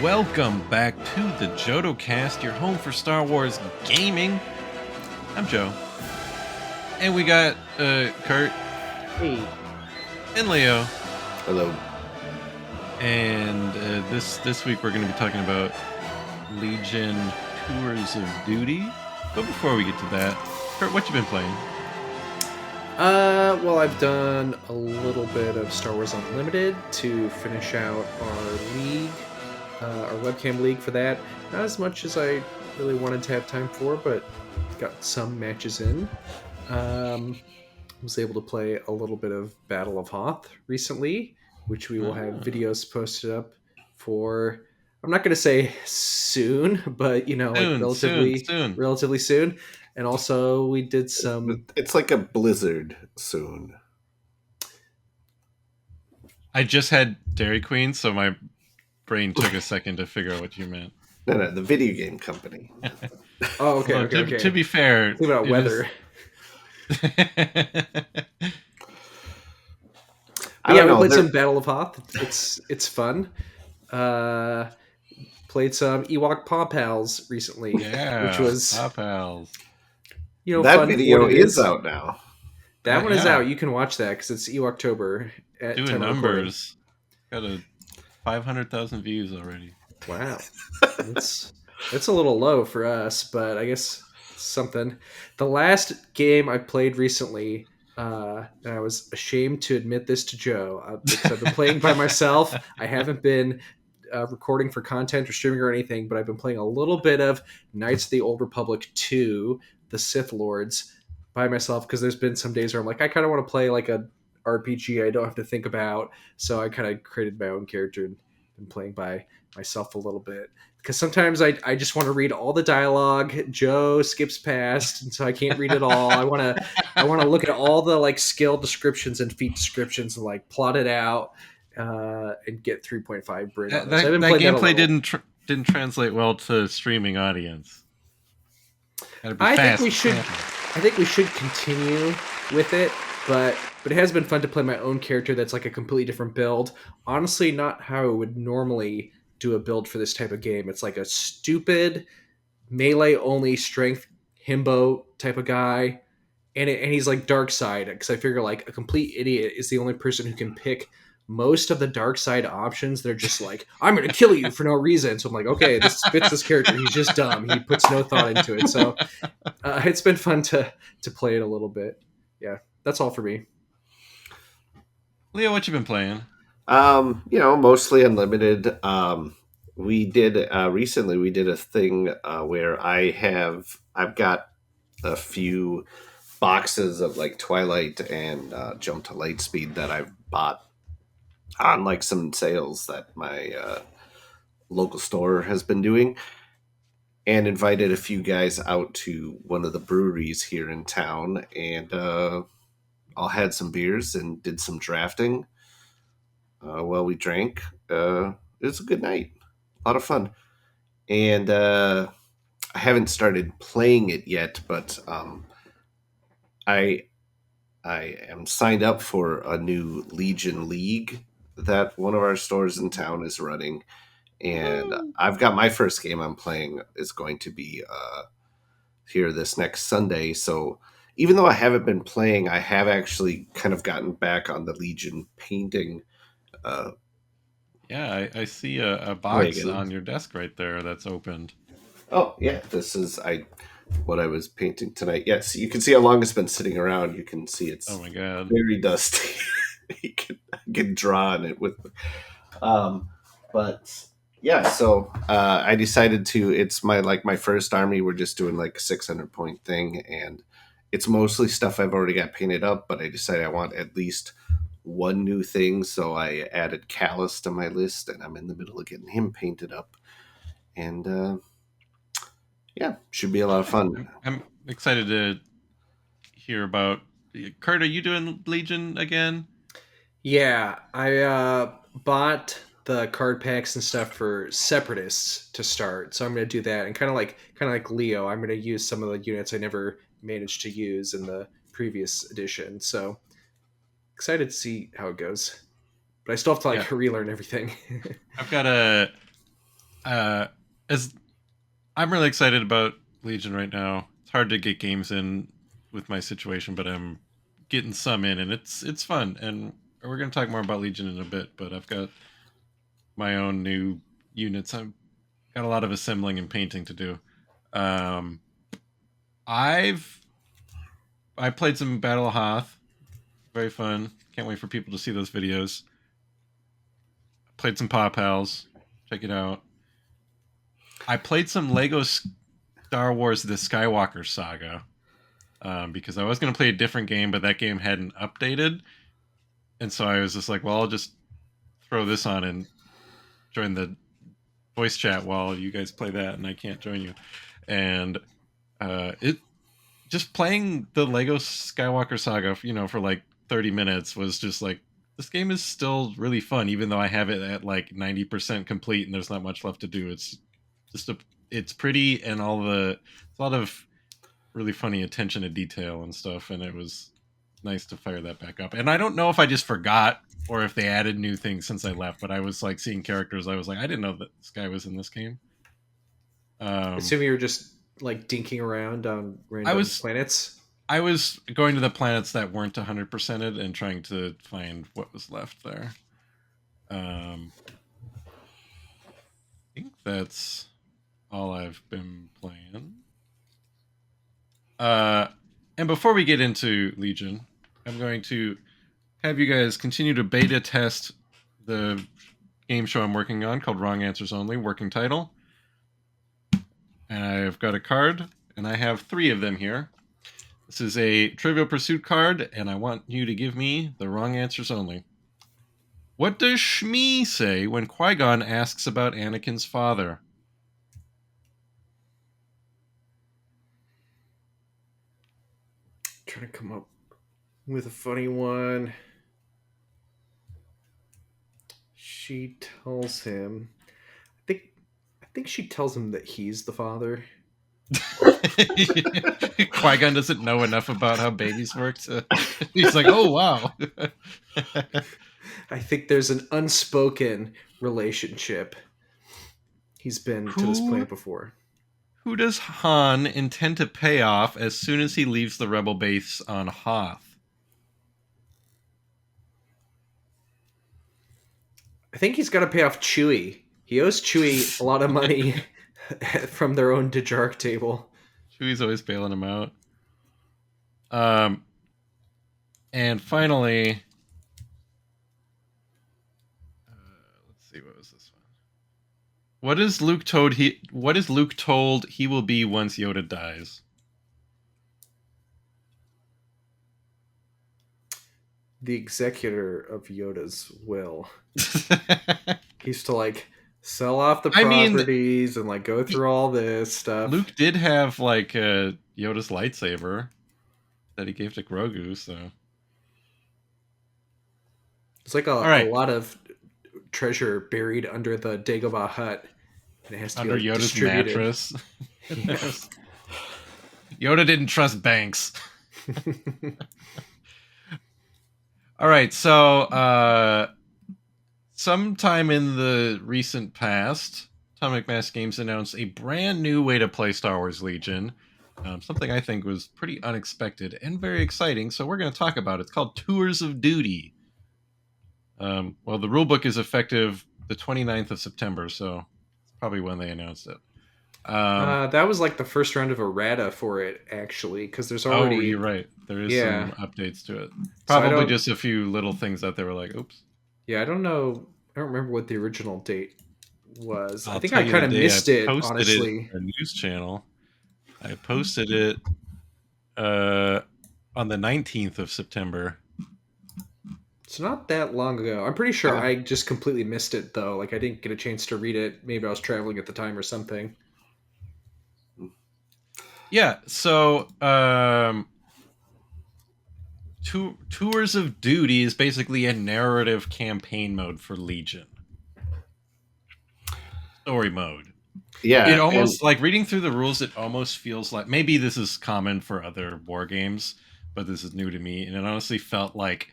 welcome back to the Jodo Cast, your home for Star Wars gaming. I'm Joe, and we got Kurt, Hey. and Leo. Hello. And this week we're going to be talking about Legion Tours of Duty. But before we get to that, Kurt, what you been playing? Well, I've done a little bit of Star Wars Unlimited to finish out our league, our webcam league for that. Not as much as I really wanted to have time for, but got some matches in. Was able to play a little bit of Battle of Hoth recently, which we will have videos posted up for. I'm not going to say soon, but relatively soon. And also, we did some. It's like a blizzard soon. I just had Dairy Queen, so my brain took a second to figure out what you meant. No, the video game company. Oh, okay, Well, okay. To be fair, think about weather. We played some Battle of Hoth. It's fun. Played some Ewok Paw Pals recently, which was Paw Pals. That fun video is out now. That one is out. You can watch that because it's Ewoktober. Doing numbers. Got 500,000 views already. Wow, it's a little low for us, but I guess something. The last game I played recently, and I was ashamed to admit this to Joe, because I've been playing by myself. I haven't been recording for content or streaming or anything, but I've been playing a little bit of Knights of the Old Republic 2, The Sith Lords, by myself, because there's been some days where I'm like, I kind of want to play like a RPG I don't have to think about, so I kind of created my own character and been playing by myself a little bit, because sometimes I just want to read all the dialogue. Joe skips past, and so I can't read it all. I want to look at all the like skill descriptions and feat descriptions and like plot it out and get 3.5 Brit. That gameplay didn't translate well to streaming audience. I think we should continue with it, but it has been fun to play my own character that's like a completely different build. Honestly, not how I would normally do a build for this type of game. It's like a stupid melee only strength himbo type of guy, and he's like dark side, because I figure like a complete idiot is the only person who can pick most of the dark side options. They're just like, I'm going to kill you for no reason. So I'm like, okay, this fits this character. He's just dumb. He puts no thought into it. So it's been fun to play it a little bit. Yeah, that's all for me. Leo, what you been playing? Mostly Unlimited. We did recently. We did a thing where I've got a few boxes of like Twilight and Jump to Lightspeed that I've bought on like some sales that my local store has been doing, and invited a few guys out to one of the breweries here in town, and all had some beers and did some drafting while we drank. It was a good night, a lot of fun, and I haven't started playing it yet, but I am signed up for a new Legion League that one of our stores in town is running, and I've got my first game I'm playing is going to be here this next Sunday. So even though I haven't been playing, I have actually kind of gotten back on the Legion painting. I see a box on your desk right there that's opened. Oh yeah, this is what I was painting tonight. Yes, you can see how long it's been sitting around. You can see it's oh my god, very dusty. I can draw on it with, but yeah. So I decided to. It's my first army. We're just doing like a 600 point thing, and it's mostly stuff I've already got painted up. But I decided I want at least one new thing, so I added Callus to my list, and I'm in the middle of getting him painted up, and should be a lot of fun. I'm excited to hear about. Kurt, are you doing Legion again? Yeah, I bought the card packs and stuff for Separatists to start, so I'm going to do that. And kind of like Leo, I'm going to use some of the units I never managed to use in the previous edition. So excited to see how it goes, but I still have to relearn everything. I've got a As I'm really excited about Legion right now. It's hard to get games in with my situation, but I'm getting some in, and it's fun. And we're gonna talk more about Legion in a bit. But I've got my own new units. I've got a lot of assembling and painting to do. Um, I've I played some Battle of Hoth. Very fun. Can't wait for people to see those videos. Played some Paw Pals. Check it out. I played some Lego Star Wars: The Skywalker Saga because I was going to play a different game, but that game hadn't updated, and so I was just like, well, I'll just throw this on and join the voice chat while you guys play that, and I can't join you. And it just playing the Lego Skywalker Saga, for like 30 minutes was just like this game is still really fun, even though I have it at like 90% complete and there's not much left to do. It's just it's pretty and it's a lot of really funny attention to detail and stuff, and it was nice to fire that back up. And I don't know if I just forgot or if they added new things since I left, but I was like seeing characters. I was like, I didn't know that this guy was in this game. Assuming you were just like dinking around on random planets. I was going to the planets that weren't 100%ed and trying to find what was left there. I think that's all I've been playing. And before we get into Legion, I'm going to have you guys continue to beta test the game show I'm working on called Wrong Answers Only, working title. And I've got a card, and I have 3 of them here. This is a Trivial Pursuit card, and I want you to give me the wrong answers only. What does Shmi say when Qui-Gon asks about Anakin's father? Trying to come up with a funny one. She tells him, I think she tells him that he's the father. Qui-Gon doesn't know enough about how babies work. He's like, oh, wow. I think there's an unspoken relationship. He's been to this planet before. Who does Han intend to pay off as soon as he leaves the rebel base on Hoth? I think he's got to pay off Chewie. He owes Chewie a lot of money from their own Dejark table. Chewie's always bailing him out. And finally, let's see, what was this one? What is Luke told he will be once Yoda dies? The executor of Yoda's will. He's to like sell off the properties and like go through all this stuff. Luke did have like Yoda's lightsaber that he gave to Grogu, so it's like a lot of treasure buried under the Dagobah hut, and it has to under be like, Yoda's distributed. mattress. Yes. Yoda didn't trust banks. All right, so sometime in the recent past, Atomic Mass Games announced a brand new way to play Star Wars Legion. Something I think was pretty unexpected and very exciting, so we're going to talk about it. It's called Tours of Duty. Well, the rulebook is effective the 29th of September, so it's probably when they announced it. That was like the first round of errata for it, actually, because there's already... Oh, you're right. There is some updates to it. Probably so just a few little things that they were like, oops. Yeah, I don't know. I don't remember what the original date was. I think I kind of missed it, honestly. It on a news channel. I posted it on the 19th of September. It's not that long ago. I'm pretty sure I just completely missed it, though. Like, I didn't get a chance to read it. Maybe I was traveling at the time or something. Yeah, so Tours of Duty is basically a narrative campaign mode for Legion. Story mode. Yeah. It almost, like, reading through the rules, it almost feels like, maybe this is common for other war games, but this is new to me, and it honestly felt like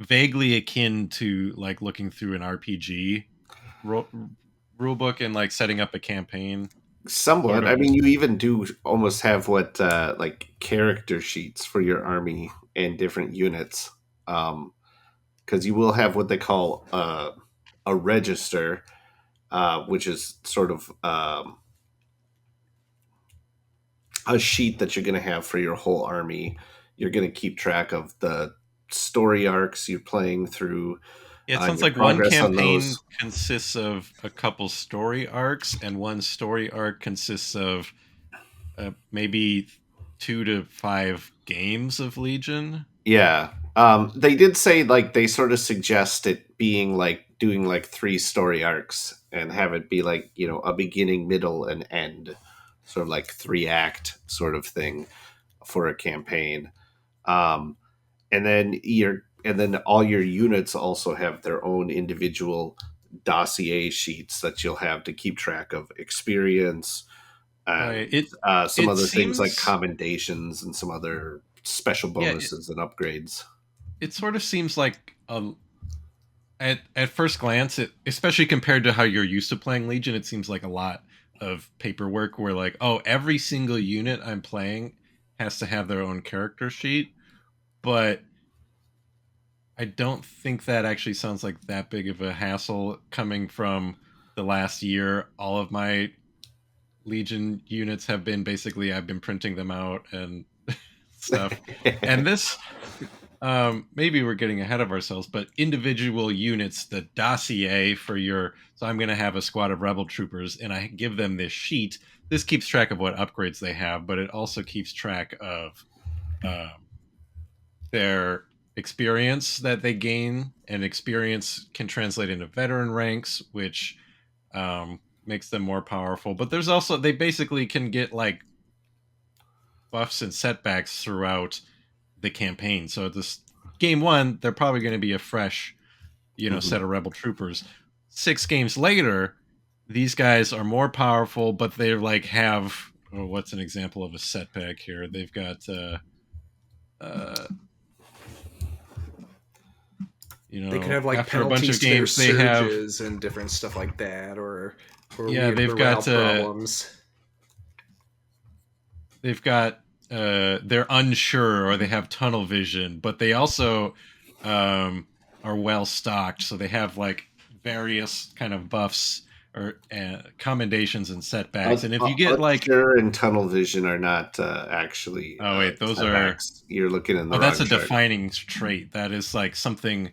vaguely akin to, like, looking through an RPG rule book and like setting up a campaign, sort Somewhat. of. I mean, you even do almost have what like character sheets for your army and different units. Because you will have what they call a register, which is sort of a sheet that you're going to have for your whole army. You're going to keep track of the story arcs you're playing through, Yeah, it sounds your like one progress on campaign those. consists of a couple story arcs, and one story arc consists of maybe 2 to 5 games of Legion. Yeah. They did say like they sort of suggest it being like doing like three story arcs and have it be like, a beginning, middle, and end, sort of like three-act sort of thing for a campaign. Um, and then all your units also have their own individual dossier sheets that you'll have to keep track of experience Right. and It some it other things like seems commendations and some other special yeah, bonuses and upgrades. it sort of seems like at first glance, especially compared to how you're used to playing Legion, it seems like a lot of paperwork where like, oh, every single unit I'm playing has to have their own character sheet, but I don't think that actually sounds like that big of a hassle coming from the last year. All of my Legion units have been basically I've been printing them out and stuff. And this maybe we're getting ahead of ourselves, but individual units, the dossier for your so I'm going to have a squad of rebel troopers and I give them this sheet. This keeps track of what upgrades they have, but it also keeps track of um, their experience that they gain, and experience can translate into veteran ranks, which makes them more powerful. But there's also they basically can get like buffs and setbacks throughout the campaign. So this game one, they're probably going to be a fresh, Mhm. set of rebel troopers. 6 games later, these guys are more powerful, but they like have what's an example of a setback here? They've got uh, They could have like after a bunch penalties of to their games, they have surges and different stuff like that, or yeah, weird morale problems. they've got they're unsure or they have tunnel vision, but they also um, are well stocked, so they have like various kind of buffs or commendations and setbacks. And if you get like Unsure and tunnel vision are not actually oh wait, those are setbacks. You're looking in oh the that's wrong a chart. defining trait. That is like something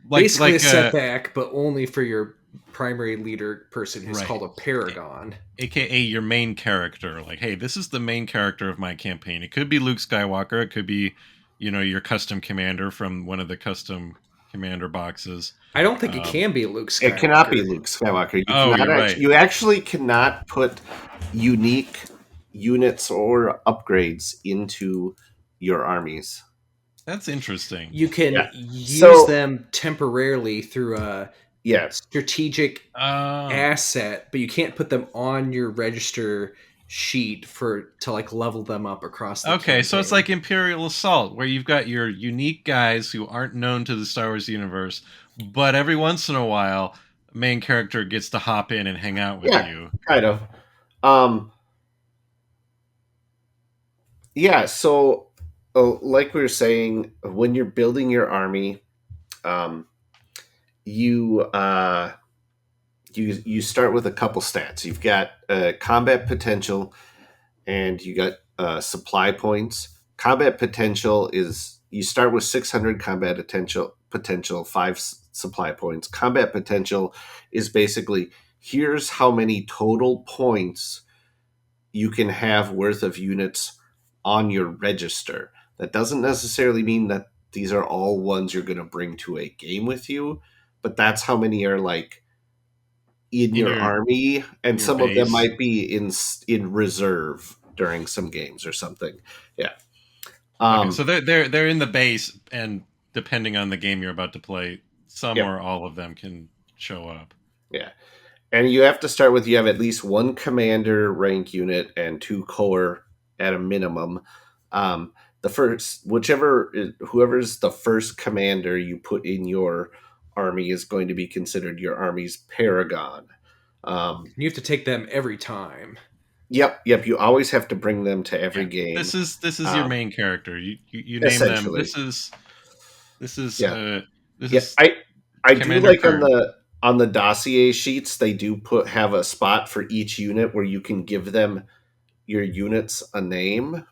Basically, a like setback, but only for your primary leader person, who's right. called a paragon. AKA your main character. Like, hey, this is the main character of my campaign. It could be Luke Skywalker. It could be, your custom commander from one of the custom commander boxes. I don't think it Um, can be Luke It cannot be Skywalker. Luke Skywalker. You oh, cannot you're actually. right. You actually cannot put unique units or upgrades into your armies. That's interesting. You can Yeah. use So them temporarily through a yeah, strategic Oh, asset, but you can't put them on your register sheet for to like level them up across the okay. So it's campaign. like Imperial Assault, where you've got your unique guys who aren't known to the Star Wars universe, but every once in a while, a main character gets to hop in and hang out with yeah, you. kind of. Um, yeah. So, like we were saying, when you're building your army, um, you you start with a couple stats. You've got combat potential, and you got supply points. Combat potential is you start with 600 combat potential, five supply points. Combat potential is basically here's how many total points you can have worth of units on your register. That doesn't necessarily mean that these are all ones you're going to bring to a game with you, but that's how many are like in In your your army, in and your some of them base. might be in reserve during some games or something. Yeah. Okay, Um, so they're in the base, and depending on the game you're about to play, some yep. or all of them can show up. Yeah. And you have to start with you have at least one commander rank unit and two core at a minimum. The first, whoever's the first commander you put in your army is going to be considered your army's paragon. You have to take them every time. Yep. You always have to bring them to every Yeah, game. this is your Um, main character. You name them. Essentially, This is yeah, this yeah. is I do Commander like Kern. on the dossier sheets they do have a spot for each unit where you can give them your units a name.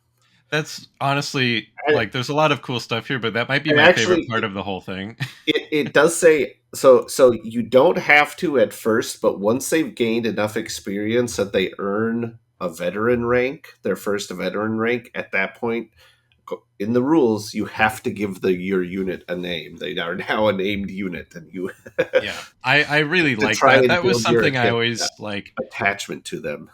That's honestly And, like there's a lot of cool stuff here, but that might be and my favorite actually, part of the whole thing. it does say so. So you don't have to at first, but once they've gained enough experience that they earn a veteran rank, their first veteran rank, at that point in the rules, you have to give your unit a name. They are now a named unit, and you Yeah, I really to like try that. and That was build your something I always like attachment to them.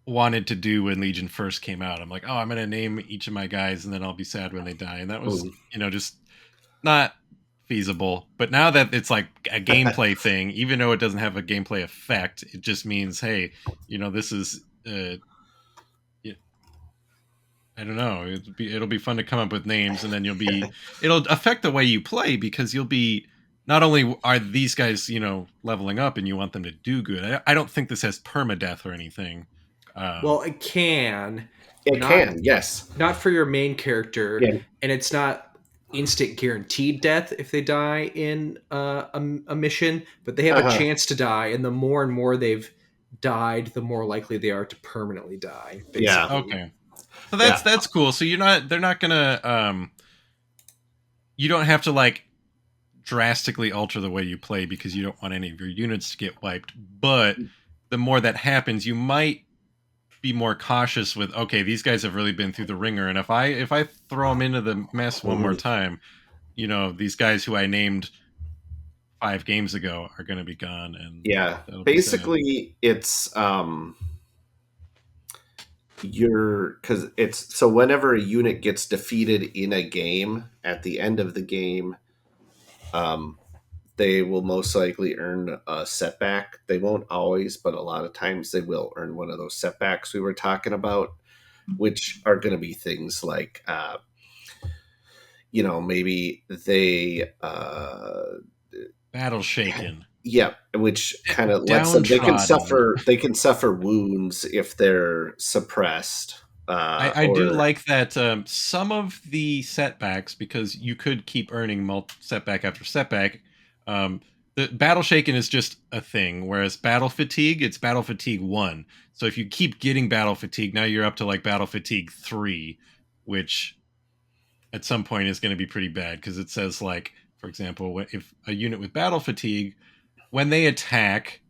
wanted to do when Legion first came out. I'm like, oh, I'm gonna name each of my guys, and then I'll be sad when they die. And that was, Mm. just not feasible. But now that it's like a gameplay thing, even though it doesn't have a gameplay effect, it just means, hey, this is. I don't know. It'll be fun to come up with names, and then it'll affect the way you play because you'll be not only are these guys leveling up and you want them to do good. I don't think this has permadeath or anything. Well, it can, It not can, yes. not for your main character, Yeah. and it's not instant guaranteed death if they die in a mission, but they have a Uh-huh. chance to die, and the more and more they've died, the more likely they are to permanently die. Yeah. Basically, Okay, so that's Yeah. that's cool. So they're not gonna you don't have to like drastically alter the way you play because you don't want any of your units to get wiped. But the more that happens, you might be more cautious with, okay, these guys have really been through the ringer, and if I throw them into the mess one more Mhm. time, these guys who I named 5 games ago are going to be gone, and Yeah. that'll be sad. Basically, it's because it's so whenever a unit gets defeated in a game, at the end of the game, um, they will most likely earn a setback. They won't always, but a lot of times they will earn one of those setbacks we were talking about, which are going to be things like, maybe they, Battle shaken, yeah, which kind of lets them. downtrodden. They can suffer wounds if they're suppressed, I do or like that some of the setbacks, because you could keep earning setback after setback. Um, the battle shaken is just a thing, whereas battle fatigue, it's battle fatigue 1. So if you keep getting battle fatigue, now you're up to like battle fatigue 3, which at some point is going to be pretty bad because it says, like, for example, if a unit with battle fatigue, when they attack,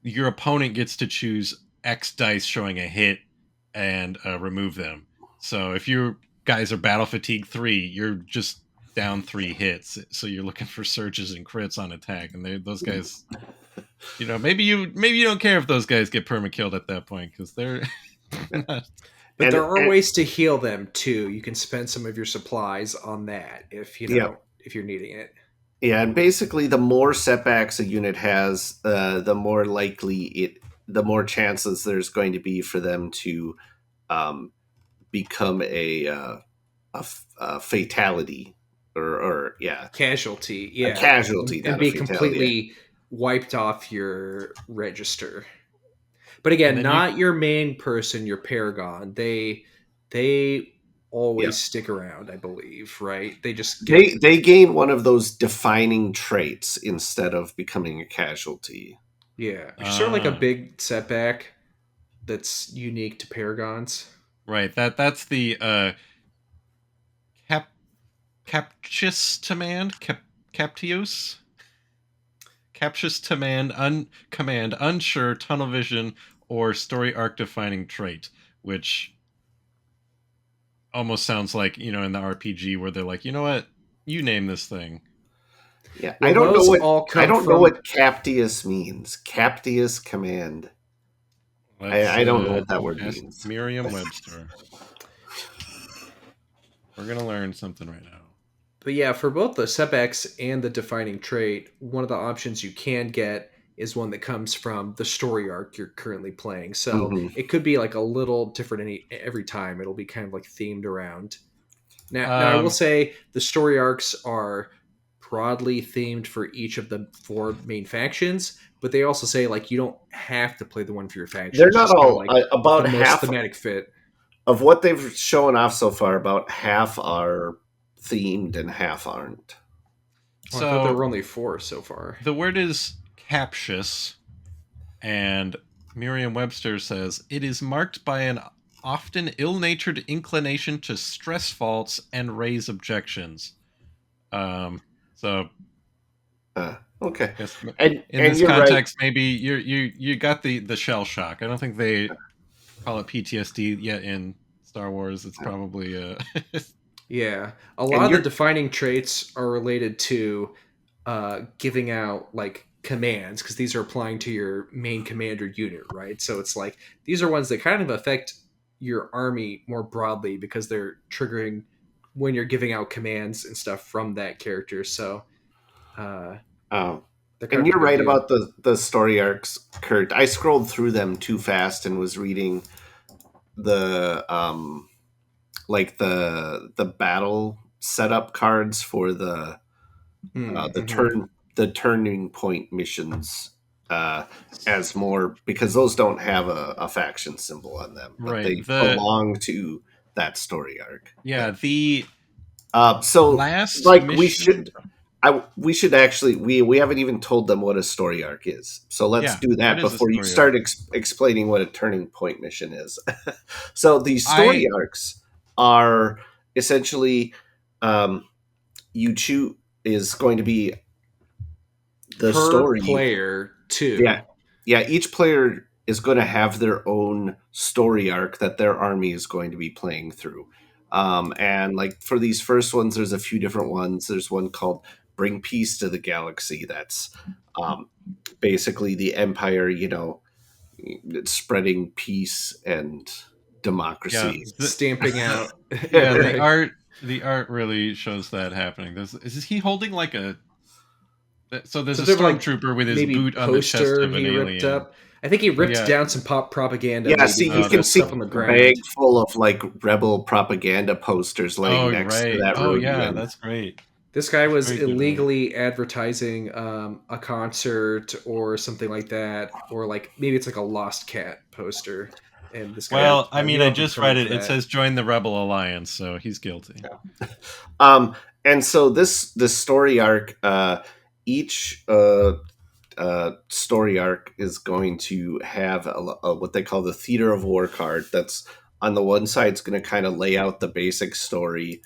your opponent gets to choose X dice showing a hit and remove them. So if you guys are battle fatigue 3, you're just down 3 hits. So you're looking for surges and crits on attack, and those guys, maybe you don't care if those guys get perma killed at that point because they're not. but and, there are and ways to heal them too. You can spend some of your supplies on that if yeah, if you're needing it. yeah, and basically, the more setbacks a unit has, the more the more chances there's going to be for them to um, become a fatality, or yeah, Casualty, a yeah, casualty, and not a be fatality. completely wiped off your register. But And again, then you not your main person, your paragon. They Yeah, always stick around, I believe, right? They just get they gain one of those defining traits instead of becoming a casualty. yeah, which is sort of like a ah big setback that's unique to paragons. right, that's the cap captious command, captious captious command unsure, tunnel vision, or story arc defining trait, which almost sounds like, in the RPG where they're like, you know what, you name this thing. Yeah, Well, those all I come don't know from what captious means. Captious command. Let's I don't know what that word ask means. Merriam-Webster. We're gonna learn something right now. but yeah, for both the setbacks and the defining trait, one of the options you can get is one that comes from the story arc you're currently playing. So Hmm. it could be like a little different every time. It'll be kind of like themed around. Now I will um say the story arcs are broadly themed for each of the 4 main factions, but they also say like you don't have to play the one for your faction. They're It's not just kind of all like the about most half thematic fit. of what they've shown off so far. About half are themed and half aren't. Oh, I thought there So were only 4 so far. the word is captious, and Merriam-Webster says it is marked by an often ill-natured inclination to stress faults and raise objections. So Okay, I guess in and this you're right. context, maybe you got the shell shock. I don't think they call it PTSD yet in Star Wars. It's probably Yeah, a lot And of the you're defining traits are related to giving out like commands because these are applying to your main commander unit, right? So it's like these are ones that kind of affect your army more broadly because they're triggering when you're giving out commands and stuff from that character. So uh, um, they're kind and of a you're pretty big right deal. about the story arcs, Kurt. I scrolled through them too fast and was reading the like the battle setup cards for the Mm-hmm. turning point missions, uh, as more, because those don't have a faction symbol on them, but right. they belong to that story arc. The So last like mission. we should actually we haven't even told them what a story arc is. So let's Yeah, do what that is a before you story arc? start explaining what a turning point mission is. So these story I arcs are essentially, um, you choose is going to be the Per story. player, Yeah, too. yeah. Each player is going to have their own story arc that their army is going to be playing through. And like for these first ones, there's a few different ones. There's one called "Bring Peace to the Galaxy." That's um, basically the Empire, spreading peace and yeah democracy. Stamping out. yeah Right. the art really shows that happening. Is he holding like a so there's Some a type of like stormtrooper with his maybe boot on the chest poster of an he ripped alien. up. I think he Oh ripped yeah. down some pop propaganda Yeah, maybe see, and you Oh, threw can that's see stuff on the a bag ground. full of like rebel propaganda posters laying oh next to right. that Oh room yeah, you're in. that's great. This guy That's was very good art. illegally advertising a concert or something like that, or like maybe it's like a Lost Cat poster, and this guy Yeah. Well, I he mean, I don't have a just permit read for it. It that. says join the Rebel Alliance, so he's guilty. Um, and so this story arc, each story arc is going to have what they call the theater of war card. That's on the one side, it's going to kind of lay out the basic story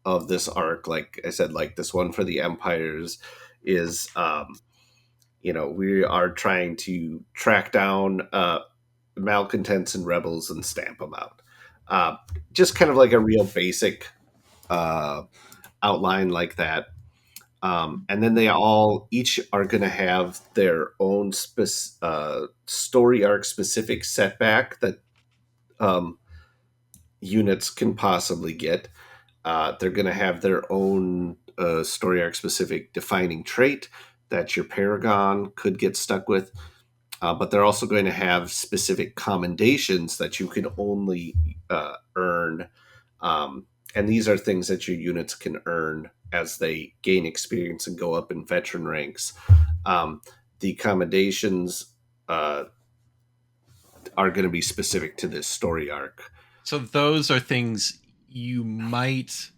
of this arc. Like I said, like this one for the empires is, we are trying to track down malcontents and rebels and stamp them out. Uh, just kind of like a real basic uh, outline like that. And then they all each are going to have their own story arc specific setback that um, units can possibly get. They're going to have their own story arc specific defining trait that your Paragon could get stuck with. But they're also going to have specific commendations that you can only earn. And these are things that your units can earn as they gain experience and go up in veteran ranks. Um, the commendations are going to be specific to this story arc. So those are things you might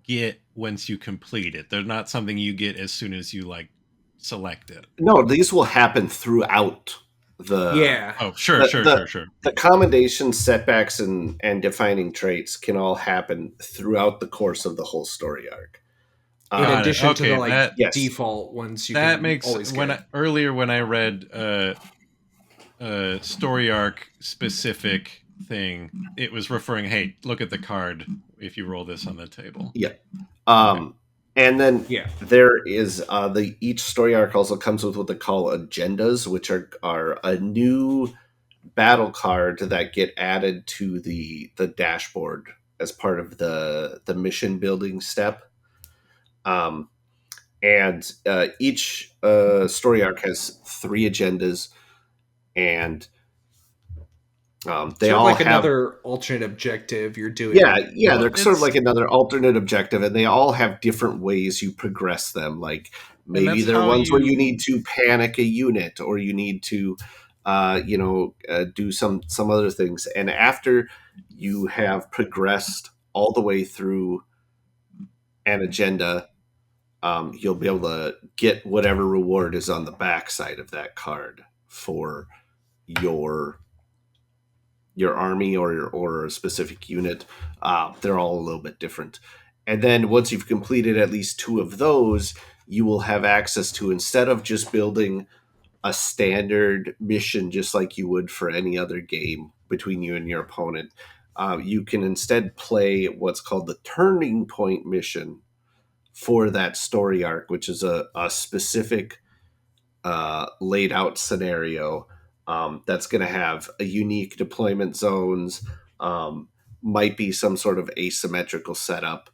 get once you complete it. They're not something you get as soon as you like select it. No, these will happen throughout the Yeah, Oh, sure, the sure, the, sure, sure. the commendations, setbacks, and defining traits can all happen throughout the course of the whole story arc. in Got Um, it. addition to the Okay, like yes, default ones you that can makes always when get. earlier when I read story arc specific thing, it was referring, hey, look at the card if you roll this on the table. yeah. Okay. And then Yeah, there is the each story arc also comes with what they call agendas, which are a new battle card that get added to the dashboard as part of the mission building step. Um, and each story arc has 3 agendas, and They Sort of all like have another alternate objective you're Yeah, doing. yeah, Well, they're sort of it's like another alternate objective, and they all have different ways you progress them. Like and maybe that's they're how ones where you you need to panic a unit, or you need to, do some other things. And after you have progressed all the way through an agenda, you'll be able to get whatever reward is on the backside of that card for your your army or a specific unit. They're all a little bit different. And then once you've completed at least two of those, you will have access to, instead of just building a standard mission just like you would for any other game between you and your opponent, you can instead play what's called the turning point mission for that story arc, which is a specific laid out scenario that's going to have a unique deployment zones, um, might be some sort of asymmetrical setup.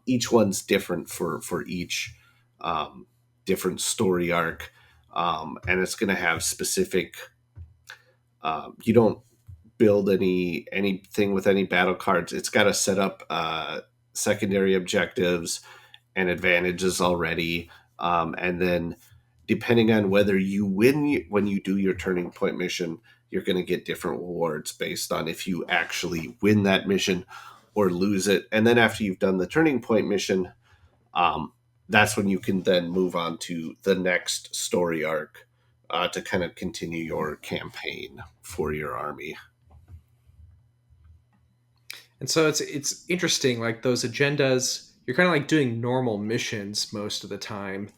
Each one's different for each um, different story arc, and it's going to have specific. You don't build anything with any battle cards. It's got to set up secondary objectives and advantages already, and then depending on whether you win when you do your turning point mission, you're going to get different rewards based on if you actually win that mission or lose it. And then after you've done the turning point mission, um, that's when you can then move on to the next story arc to kind of continue your campaign for your army. And so it's interesting, like those agendas, you're kind of like doing normal missions most of the time,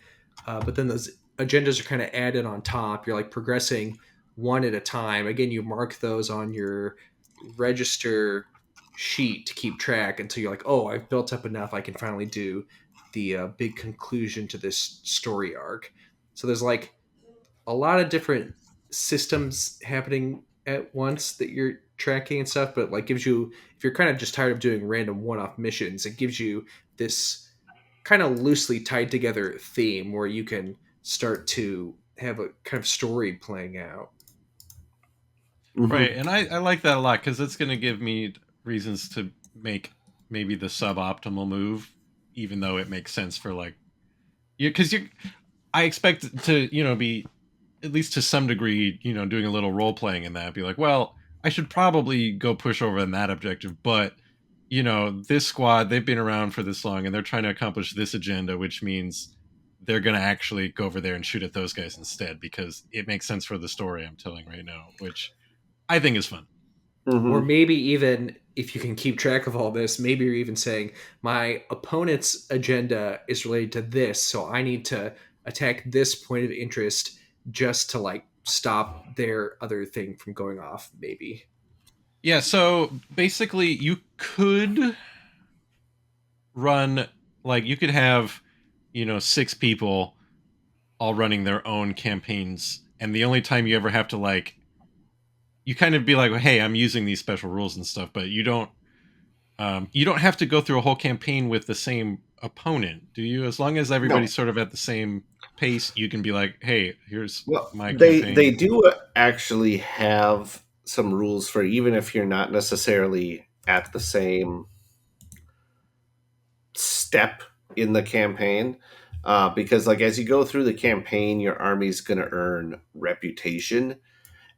but then those agendas are kind of added on top. You're like progressing one at a time. Again, you mark those on your register sheet to keep track until you're like, oh, I've built up enough. I can finally do the big conclusion to this story arc. So there's like a lot of different systems happening at once that you're tracking and stuff, but like gives you, if you're kind of just tired of doing random one-off missions, it gives you this kind of loosely tied together theme where you can start to have a kind of story playing out. right, Mm-hmm. and I like that a lot because it's going to give me reasons to make maybe the suboptimal move, even though it makes sense for like you because you I expect to be at least to some degree doing a little role playing in that, be like, well, I should probably go push over in that objective, but this squad, they've been around for this long and they're trying to accomplish this agenda, which means they're going to actually go over there and shoot at those guys instead because it makes sense for the story I'm telling right now, which I think is fun. Or Mm-hmm. maybe even if you can keep track of all this, maybe you're even saying, my opponent's agenda is related to this, so I need to attack this point of interest just to like stop their other thing from going off, maybe. Yeah, so basically you could run, like, you could have six people all running their own campaigns, and the only time you ever have to, like, you kind of be like, hey, I'm using these special rules and stuff, but you don't have to go through a whole campaign with the same opponent, do you? As long as No. everybody's sort of at the same pace, you can be like, hey, here's Well, my they campaign. do actually have some rules for even if you're not necessarily at the same step in the campaign. Because like as you go through the campaign, your army's going to earn reputation,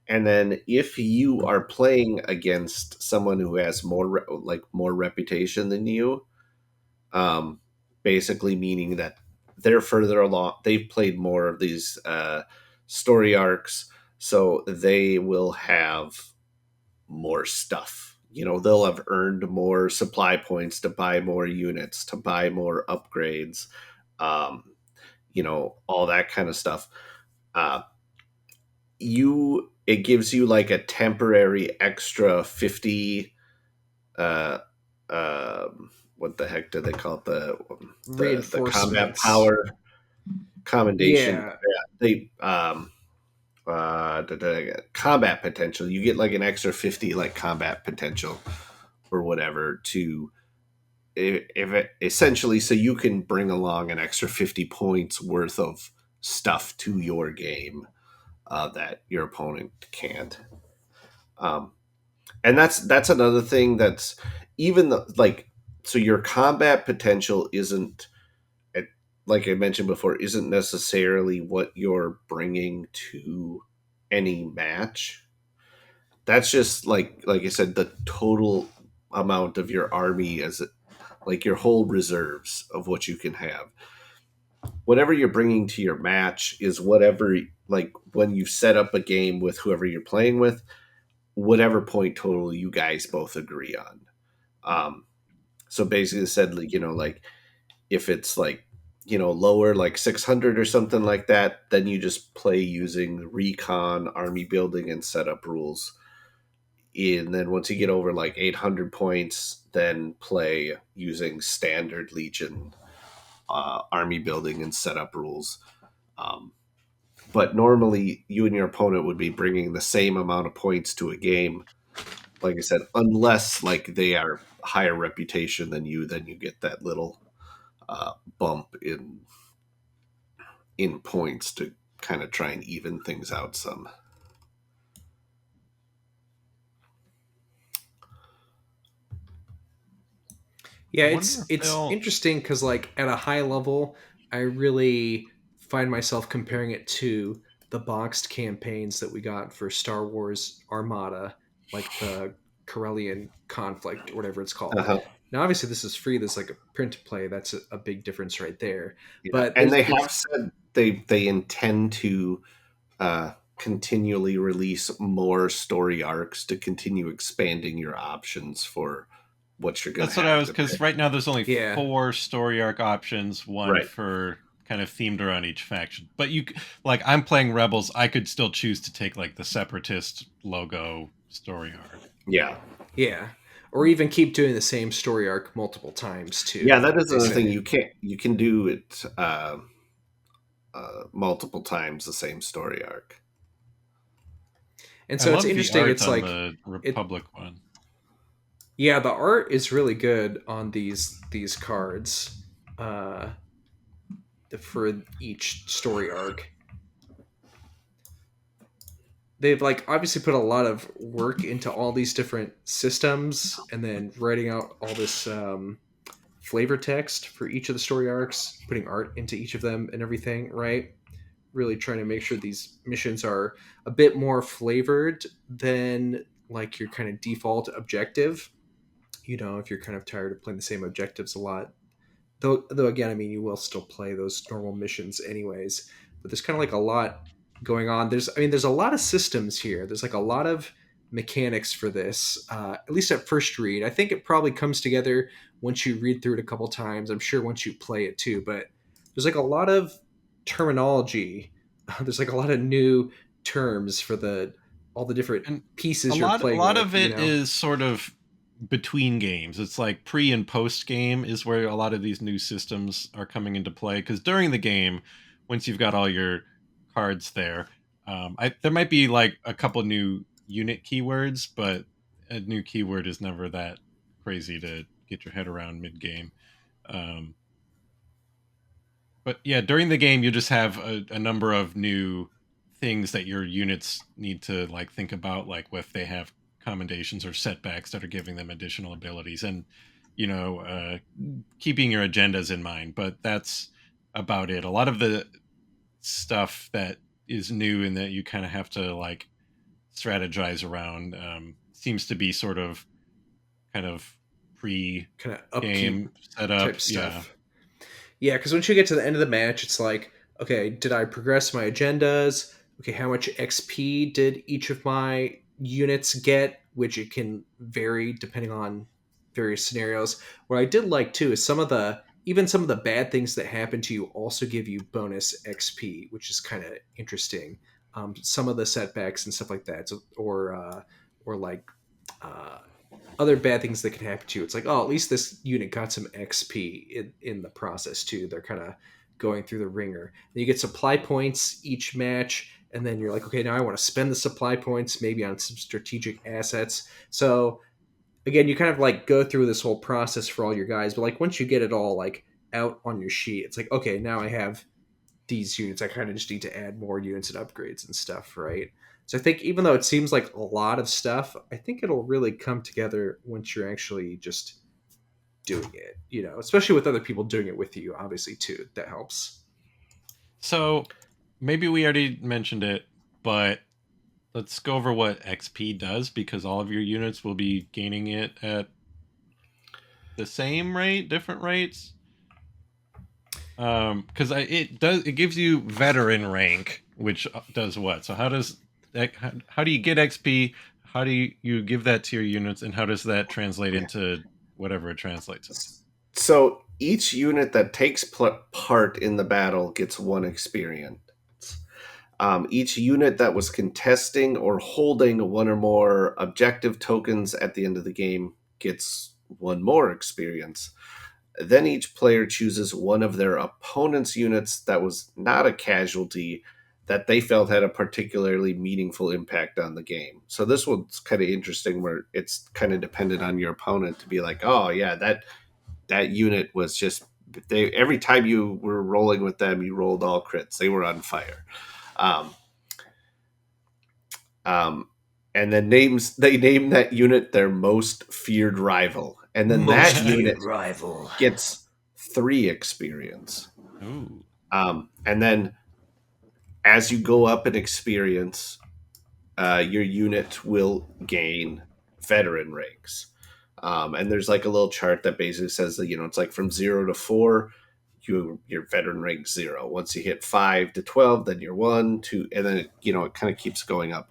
and then if you are playing against someone who has more reputation than you, um, basically meaning that they're further along, they've played more of these story arcs, so they will have more stuff. They'll have earned more supply points to buy more units, to buy more upgrades, um, all that kind of stuff. Uh, it gives you like a temporary extra 50 uh, what the heck do they call it, the combat Reinforcements. power commendation. Yeah. Yeah, they combat potential. You get like an extra 50 like combat potential or whatever to, if it essentially, so you can bring along an extra 50 points worth of stuff to your game that your opponent can't. Um, And that's another thing that's even like, so your combat potential isn't, like I mentioned before, isn't necessarily what you're bringing to any match. That's just like I said, the total amount of your army, as like your whole reserves of what you can have. Whatever you're bringing to your match is whatever, like when you set up a game with whoever you're playing with, whatever point total you guys both agree on. So basically, it said, like, like if it's like, lower, like 600 or something like that, then you just play using recon, army building, and setup rules. And then once you get over like 800 points, then play using standard Legion, army building and setup rules. Um, but normally, you and your opponent would be bringing the same amount of points to a game. Like I said, unless like they are higher reputation than you, then you get that little bump in points to kind of try and even things out some. Yeah, I wonder if it's they'll. interesting because like at a high level, I really find myself comparing it to the boxed campaigns that we got for Star Wars Armada, like the Corellian conflict or whatever it's called. Uh-huh. Now, obviously, this is free. There's like a print to play. That's a big difference right there. Yeah, But and they there's have said they intend to continually release more story arcs to continue expanding your options for what you're going to That's what I have was, to because pick. right now there's only yeah. 4 story arc options, one Right. for kind of themed around each faction. But like, I'm playing Rebels, I could still choose to take like the Separatist logo story arc. Yeah. Yeah. Or even keep doing the same story arc multiple times Yeah, too. that is They another thing. say. You can do it multiple times the same story arc. And I so it's love the interesting. art It's on like the it. Republic one. Yeah, the art is really good on these cards uh, for each story arc. They've like obviously put a lot of work into all these different systems, and then writing out all this flavor text for each of the story arcs, putting art into each of them, and everything. Right, really trying to make sure these missions are a bit more flavored than like your kind of default objective. You know, if you're kind of tired of playing the same objectives a lot, though again, I mean, you will still play those normal missions anyways, but there's kind of like a lot going on. There's a lot of systems here. There's like a lot of mechanics for this, at least at first read. I think it probably comes together once you read through it a couple times. I'm sure once you play it too, but there's like a lot of terminology. There's like a lot of new terms for the all the different And pieces you're a playing lot with, of you it know. is sort of between games. It's like pre and post game is where a lot of these new systems are coming into play. Because during the game, once you've got all your cards there, there might be like a couple new unit keywords, but a new keyword is never that crazy to get your head around mid game. Um, but yeah, during the game, you just have a number of new things that your units need to like think about, like if they have commendations or setbacks that are giving them additional abilities, and keeping your agendas in mind. But that's about it. A lot of the stuff that is new and that you kind of have to like strategize around seems to be sort of kind of Kind of upkeep pre-game setup. type Yeah, stuff. Yeah, because once you get to the end of the match, it's like, okay, did I progress my agendas? Okay, how much XP did each of my units get? Which it can vary depending on various scenarios. What I did like too is some of the bad things that happen to you also give you bonus XP, which is kind of interesting. Some of the setbacks and stuff like that, or like uh, other bad things that can happen to you. It's like, oh, at least this unit got some XP in the process too. They're kind of going through the ringer. And you get supply points each match, and then you're like, okay, now I want to spend the supply points maybe on some strategic assets. So again, you kind of like go through this whole process for all your guys, but like once you get it all like out on your sheet, it's like, okay, now I have these units. I kind of just need to add more units and upgrades and stuff, right? So I think even though it seems like a lot of stuff, I think it'll really come together once you're actually just doing it, especially with other people doing it with you, obviously, too. That helps. So maybe we already mentioned it, but let's go over what XP does because all of your units will be gaining it at the same rate, different rates. Because it gives you veteran rank, which does what? So how do you get XP? How do you give that to your units, and how does that translate Yeah. into whatever it translates into? So each unit that takes part in the battle gets 1 experience. Each unit that was contesting or holding one or more objective tokens at the end of the game gets 1 more experience. Then each player chooses one of their opponent's units that was not a casualty that they felt had a particularly meaningful impact on the game. So this one's kind of interesting where it's kind of dependent on your opponent to be like, oh yeah, that unit was just every time you were rolling with them, you rolled all crits. They were on fire. Um, um, and then they name that unit their most feared rival, and then Most that feared unit rival. gets 3 experience. Ooh. And then as you go up in experience, your unit will gain veteran ranks. And there's like a little chart that basically says that it's like from 0 to 4, your veteran rank 0. Once you hit 5 to 12, then you're 1, 2, and then it kind of keeps going up.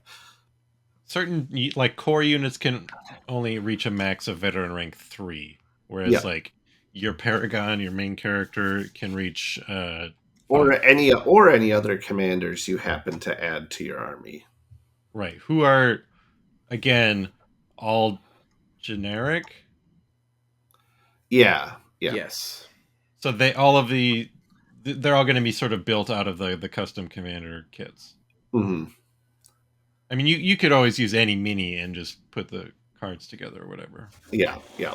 Certain like core units can only reach a max of veteran rank 3, whereas Yeah, like your Paragon, your main character, can reach or 5. any other commanders you happen to add to your army. Right. Who are again all generic. Yeah, yeah. Yes. So they're all going to be sort of built out of the custom commander kits. Hmm. I mean, you could always use any mini and just put the cards together or whatever. Yeah, yeah.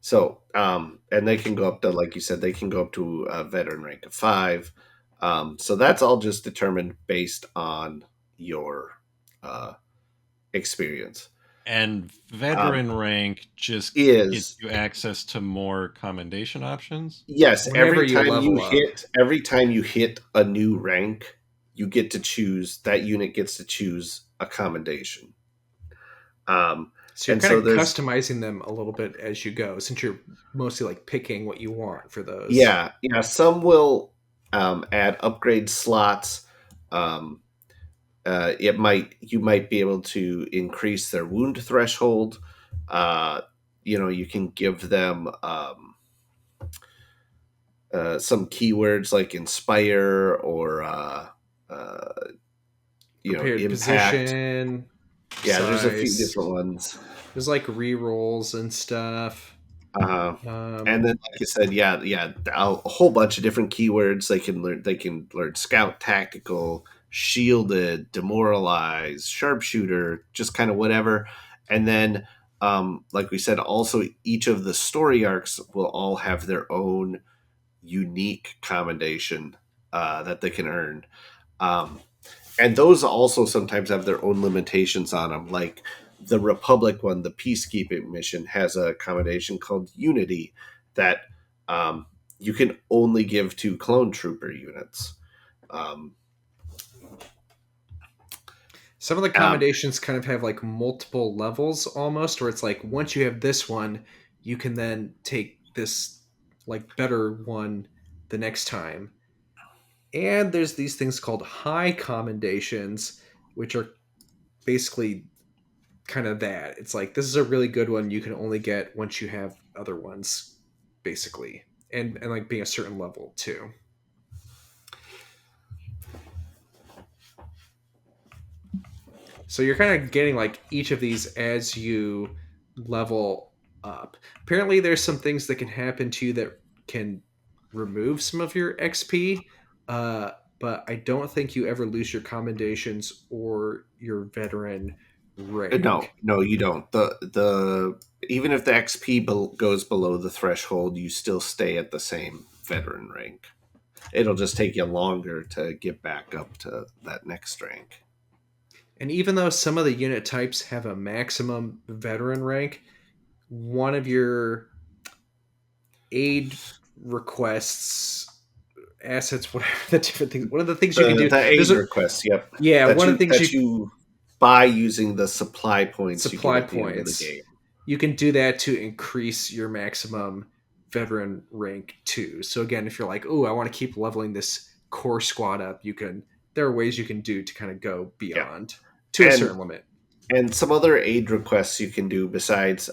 So, and they can go up to, like you said, they can go up to a veteran rank of 5. So that's all just determined based on your uh, experience. And Um, veteran rank just gets is you access to more commendation options. Yes, Whenever you level up. every time you hit a new rank, you get to choose that unit gets to choose a commendation. Um, So you're and kind so of there's customizing them a little bit as you go, since you're mostly like picking what you want for those. yeah, some will add upgrade slots. Um, you might be able to increase their wound threshold. Uh, you can give them some keywords like inspire or uh, Prepared impact. position, Yeah, there's a few size. different ones. There's like re-rolls and stuff. Uh, and Um, then, like I said, yeah, a whole bunch of different keywords. They can learn scout, tactical, shielded, demoralize, sharpshooter, just kind of whatever. And then, like we said, also each of the story arcs will all have their own unique commendation that they can earn. Um, and those also sometimes have their own limitations on them. Like the Republic one, the peacekeeping mission, has a commendation called Unity that um, you can only give to clone trooper units. Um, some of the um, accommodations kind of have like multiple levels almost, where it's like once you have this one, you can then take this like better one the next time. And there's these things called high commendations, which are basically kind of that. It's like this is a really good one you can only get once you have other ones, basically. And like being a certain level too. So you're kind of getting like each of these as you level up. Apparently, there's some things that can happen to you that can remove some of your XP, uh, but I don't think you ever lose your commendations or your veteran no, rank. no, you don't. The even if the XP goes below the threshold, you still stay at the same veteran rank. It'll just take you longer to get back up to that next rank. And even though some of the unit types have a maximum veteran rank, one of your aid requests, assets, whatever the different things, one of the things you can do, The there's aid a, requests, yep. yeah, one of the things That you, you buy using the supply points you get supply at the end of the points, game. you can do that to increase your maximum veteran rank too. So again, if you're like, oh, I want to keep leveling this core squad up, you can, there are ways you can do to kind of go Yeah. beyond to a And certain limit. and some other aid requests you can do besides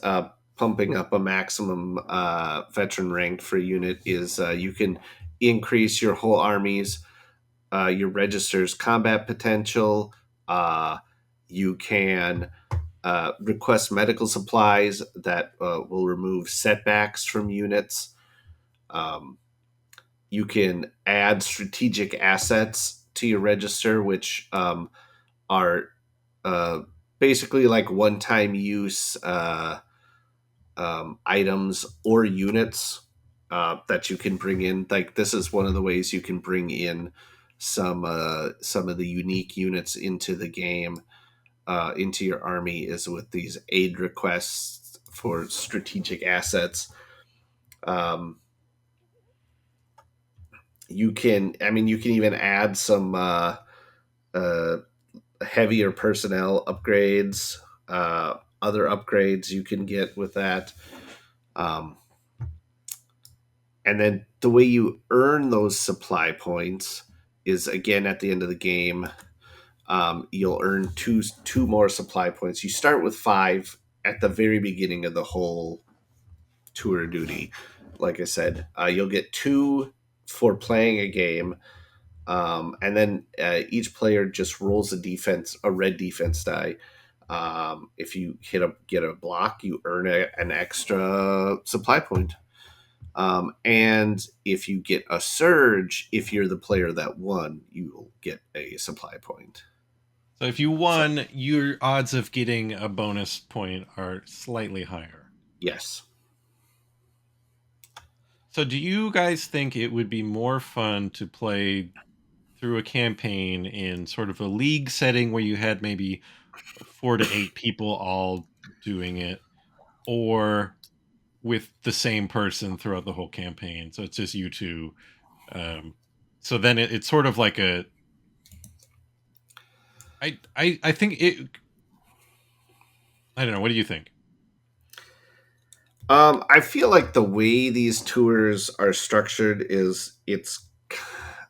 pumping up a maximum veteran rank for unit is you can increase your whole army's your register's combat potential. Uh, you can request medical supplies that will remove setbacks from units. Um, you can add strategic assets to your register, which are uh, basically like one-time use items or units that you can bring in. Like this is one of the ways you can bring in some of the unique units into the game, into your army, is with these aid requests for strategic assets. Um, you can, I mean, you can even add some uh, heavier personnel upgrades, other upgrades you can get with that. Um, and then the way you earn those supply points is again at the end of the game. You'll earn two more supply points. You start with 5 at the very beginning of the whole tour duty. Like I said, you'll get 2 for playing a game, and then each player just rolls a red defense die. If you get a block, you earn an extra supply point. And if you get a surge, if you're the player that won, you'll get a supply point. So if you So won, your odds of getting a bonus point are slightly higher. yes. So do you guys think it would be more fun to play through a campaign in sort of a league setting where you had maybe 4 to 8 people all doing it, or with the same person throughout the whole campaign? So it's just you two. Um, so then it's sort of like a. I think it. I don't know. What do you think? I feel like the way these tours are structured is it's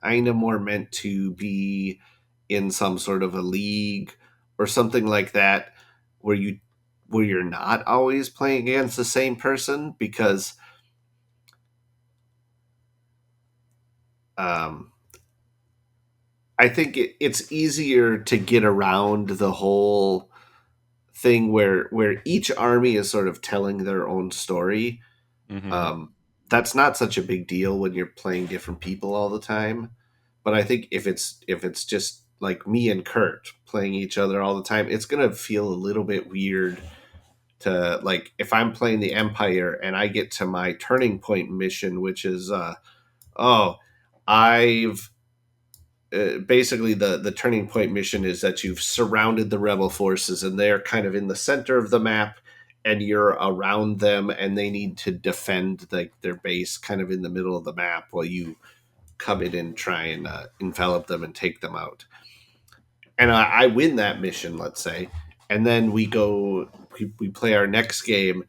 kind of more meant to be in some sort of a league or something like that, where you're not always playing against the same person, because um, I think it's easier to get around the whole thing where each army is sort of telling their own story. Mm-hmm. Um, that's not such a big deal when you're playing different people all the time. But I think if it's just like me and Kurt playing each other all the time, it's gonna feel a little bit weird to, like, if I'm playing the Empire and I get to my turning point mission, which is oh, I've basically the turning point mission is that you've surrounded the rebel forces and they're kind of in the center of the map, and you're around them and they need to defend their base kind of in the middle of the map while you come in and try and envelop them and take them out. And I win that mission, let's say, and then we play our next game,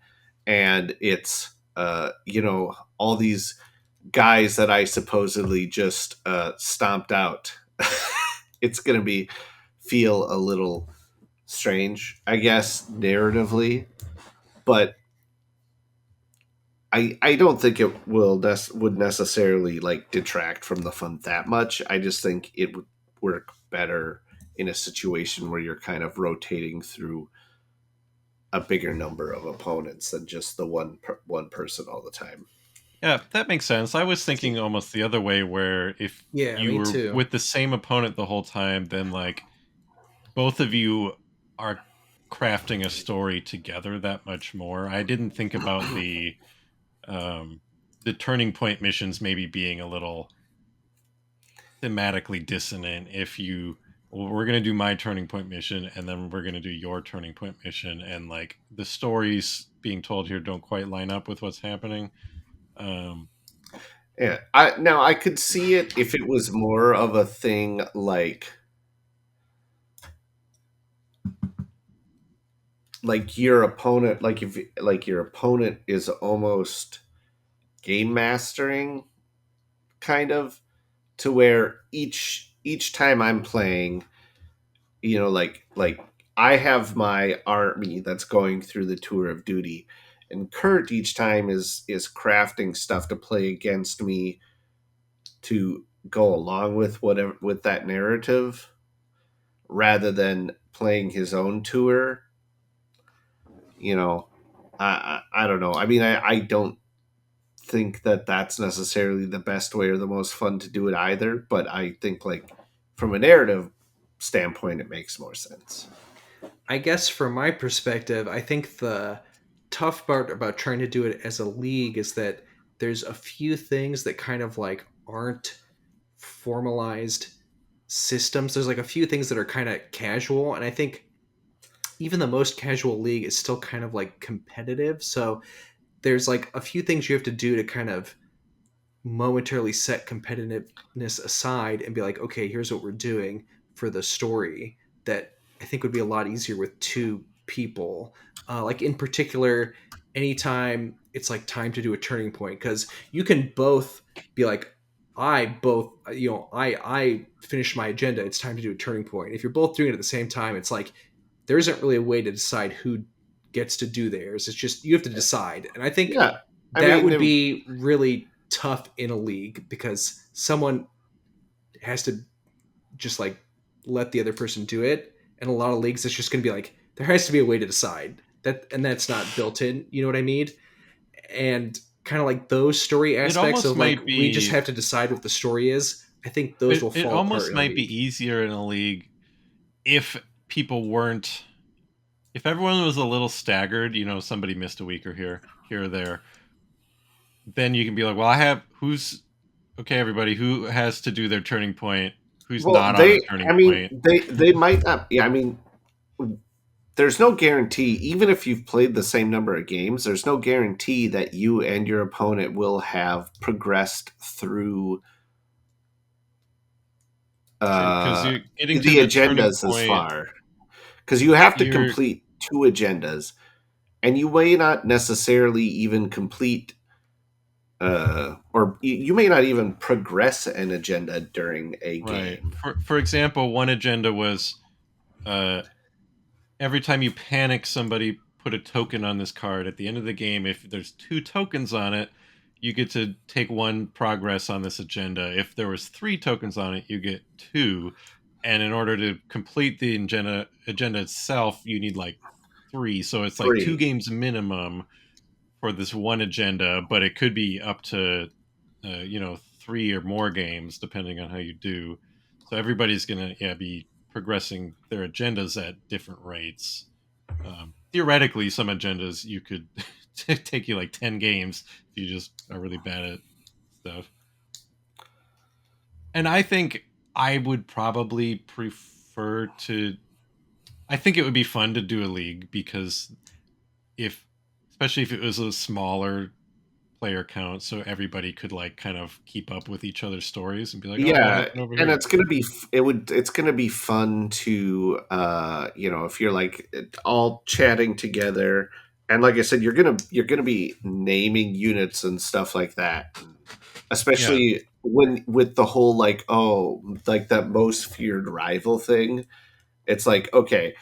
and it's all these guys that I supposedly just stomped out. It's going to be feel a little strange, I guess, narratively, but I don't think it would necessarily like detract from the fun that much. I just think it would work better in a situation where you're kind of rotating through a bigger number of opponents than just the one person all the time. Yeah, that makes sense. I was thinking almost the other way, where if Yeah, you me were too. with the same opponent the whole time, then like both of you are crafting a story together that much more. I didn't think about um the turning point missions maybe being a little thematically dissonant if you well, we're gonna do my turning point mission, and then we're gonna do your turning point mission, and like the stories being told here don't quite line up with what's happening. Um, Yeah, I could see it if it was more of a thing like your opponent, like if like your opponent is almost game mastering, kind of, to where each time I'm playing, like I have my army that's going through the tour of duty, and Kurt each time is crafting stuff to play against me to go along with whatever with that narrative, rather than playing his own tour. You know, I don't know. I mean, I don't think that that's necessarily the best way or the most fun to do it either, but I think like from a narrative standpoint, it makes more sense. I guess from my perspective, I think the tough part about trying to do it as a league is that there's a few things that kind of like aren't formalized systems. There's like a few things that are kind of casual, and I think even the most casual league is still kind of like competitive. So there's like a few things you have to do to kind of momentarily set competitiveness aside and be like, okay, here's what we're doing for the story, that I think would be a lot easier with two people. Like in particular, anytime it's like time to do a turning point, because you can both be like, I finished my agenda. It's time to do a turning point. If you're both doing it at the same time, it's like there isn't really a way to decide who gets to do theirs. It's just you have to decide, and I think Yeah, I that mean, would be really tough in a league because someone has to just like let the other person do it. And a lot of leagues, it's just going to be like there has to be a way to decide that, and that's not built in. You know what I mean? And kind of like those story it aspects almost of like might we just be. have to decide what the story is. I think those will It fall apart almost in a might be league. easier in a league if people weren't. If everyone was a little staggered, somebody missed a week or here or there, then you can be like, well, I have who's okay, everybody who has to do their turning point, who's well, not on a turning I mean, point. they might not. Yeah, I mean, there's no guarantee. Even if you've played the same number of games, there's no guarantee that you and your opponent will have progressed through True, because uh, you're getting to the the turning agendas as point. far, because you have to You're complete two agendas, and you may not necessarily even complete or you may not even progress an agenda during a right. game. For example, one agenda was uh, every time you panic, somebody put a token on this card. At the end of the game, if there's two tokens on it, you get to take one progress on this agenda. If there was three tokens on it, you get two. And in order to complete the agenda itself, you need like three. So it's like two Three. games minimum for this one agenda, but it could be up to three or more games depending on how you do. So everybody's gonna be progressing their agendas at different rates. Theoretically, some agendas you could take you like 10 games if you just are really bad at stuff. And I think I would probably prefer to. I think it would be fun to do a league because if, especially if it was a smaller player count, so everybody could like kind of keep up with each other's stories and be like, oh, what Yeah, happened over and here? it's gonna be fun to if you're like all chatting together, and like I said, you're gonna be naming units and stuff like that, Yeah, especially when with the whole like, oh, like that most feared rival thing. It's like, okay,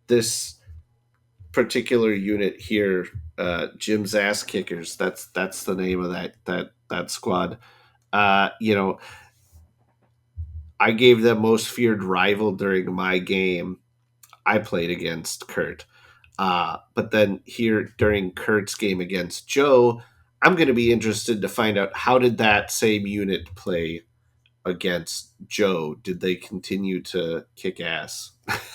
this particular unit here, Jim's Ass Kickers. That's the name of that squad. You know, I gave them most feared rival during my game. I played against Kurt. But then here during Kurt's game against Joe, I'm going to be interested to find out how did that same unit play against Joe? Did they continue to kick ass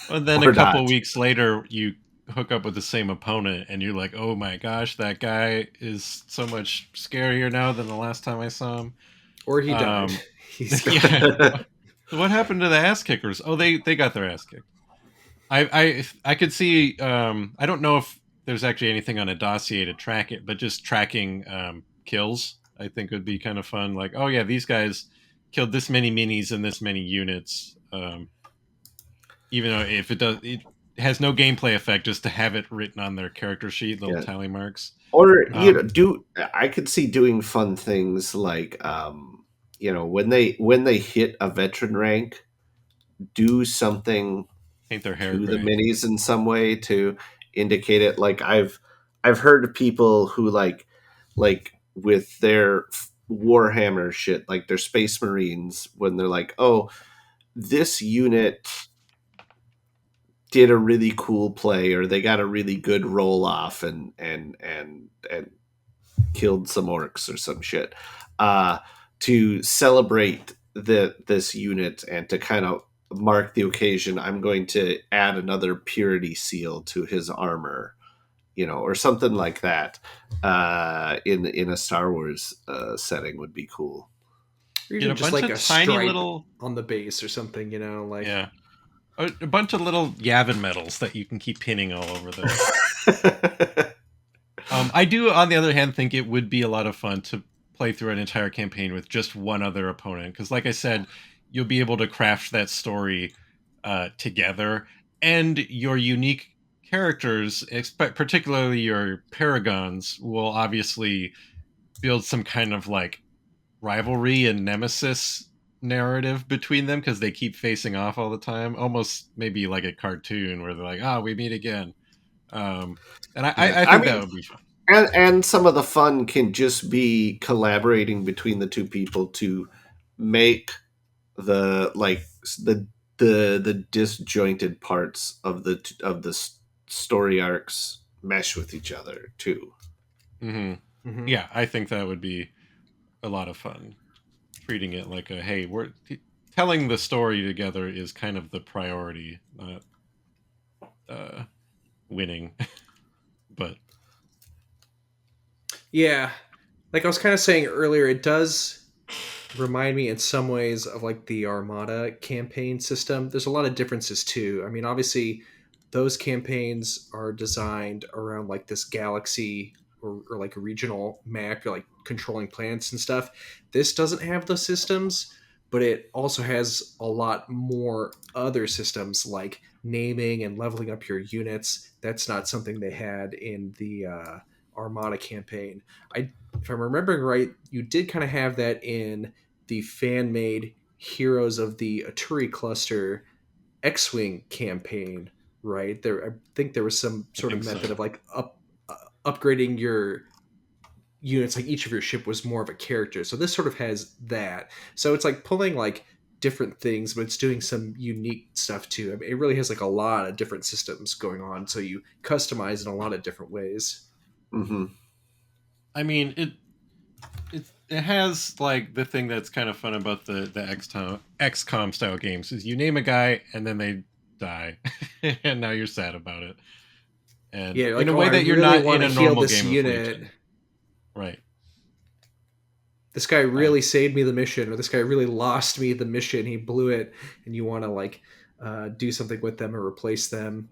and then a or couple not? weeks later you hook up with the same opponent and you're like, oh my gosh, that guy is so much scarier now than the last time I saw him. Or he died. um He's gone. yeah, So what happened to the ass kickers? Oh, they got their ass kicked. I could see. I don't know if there's actually anything on a dossier to track it, but just tracking kills, I think would be kind of fun. Like, oh yeah, these guys killed this many minis and this many units. Even though if it has no gameplay effect, just to have it written on their character sheet, little Yeah. tally marks. Or Um, I could see doing fun things like when they hit a veteran rank, do something Paint their hair to the gray. minis in some way to indicate it. Like I've heard of people who like with their Warhammer shit, like their Space Marines, when they're like, oh, this unit did a really cool play, or they got a really good roll off and killed some orcs or some shit, uh, to celebrate this unit and to kind of mark the occasion. I'm going to add another purity seal to his armor, or something like that. In a Star Wars setting would be cool. Or Get even a just bunch like of a tiny stripe little, on the base or something, like yeah, a bunch of little Yavin medals that you can keep pinning all over the. I do, on the other hand, think it would be a lot of fun to play through an entire campaign with just one other opponent. Because, like I said, you'll be able to craft that story together, and your unique characters, particularly your paragons, will obviously build some kind of like rivalry and nemesis narrative between them because they keep facing off all the time. Almost maybe like a cartoon where they're like, "Ah, we meet again." Um, and Yeah, I I think that mean, would be fun. and some of the fun can just be collaborating between the two people to make the like the disjointed parts of the story arcs mesh with each other too. Hmm. hmm Yeah, I think that would be a lot of fun. Treating it like a hey, we're telling the story together is kind of the priority, not uh, winning. But yeah. Like I was kind of saying earlier, it does remind me in some ways of like the Armada campaign system. There's a lot of differences too. I mean, obviously, those campaigns are designed around like this galaxy or like a regional map. You're like controlling planets and stuff. This doesn't have those systems, but it also has a lot more other systems like naming and leveling up your units. That's not something they had in the Armada campaign. If I'm remembering right, you did kind of have that in the fan made Heroes of the Aturi Cluster X-wing campaign, right? There, I think there was some I sort of think so. method of like upgrading your units. Like each of your ship was more of a character, so this sort of has that. So it's like pulling like different things, but it's doing some unique stuff too. I mean, it really has like a lot of different systems going on, so you customize in a lot of different ways. Hmm. I mean, it has like the thing that's kind of fun about the XCOM style games is you name a guy and then they die, and now you're sad about it, and Yeah, in like a oh, way I that you're really not want in to a heal normal this game of unit. Legion, right? This guy Uh, really saved me the mission, or this guy really lost me the mission. He blew it, and you want to like do something with them or replace them.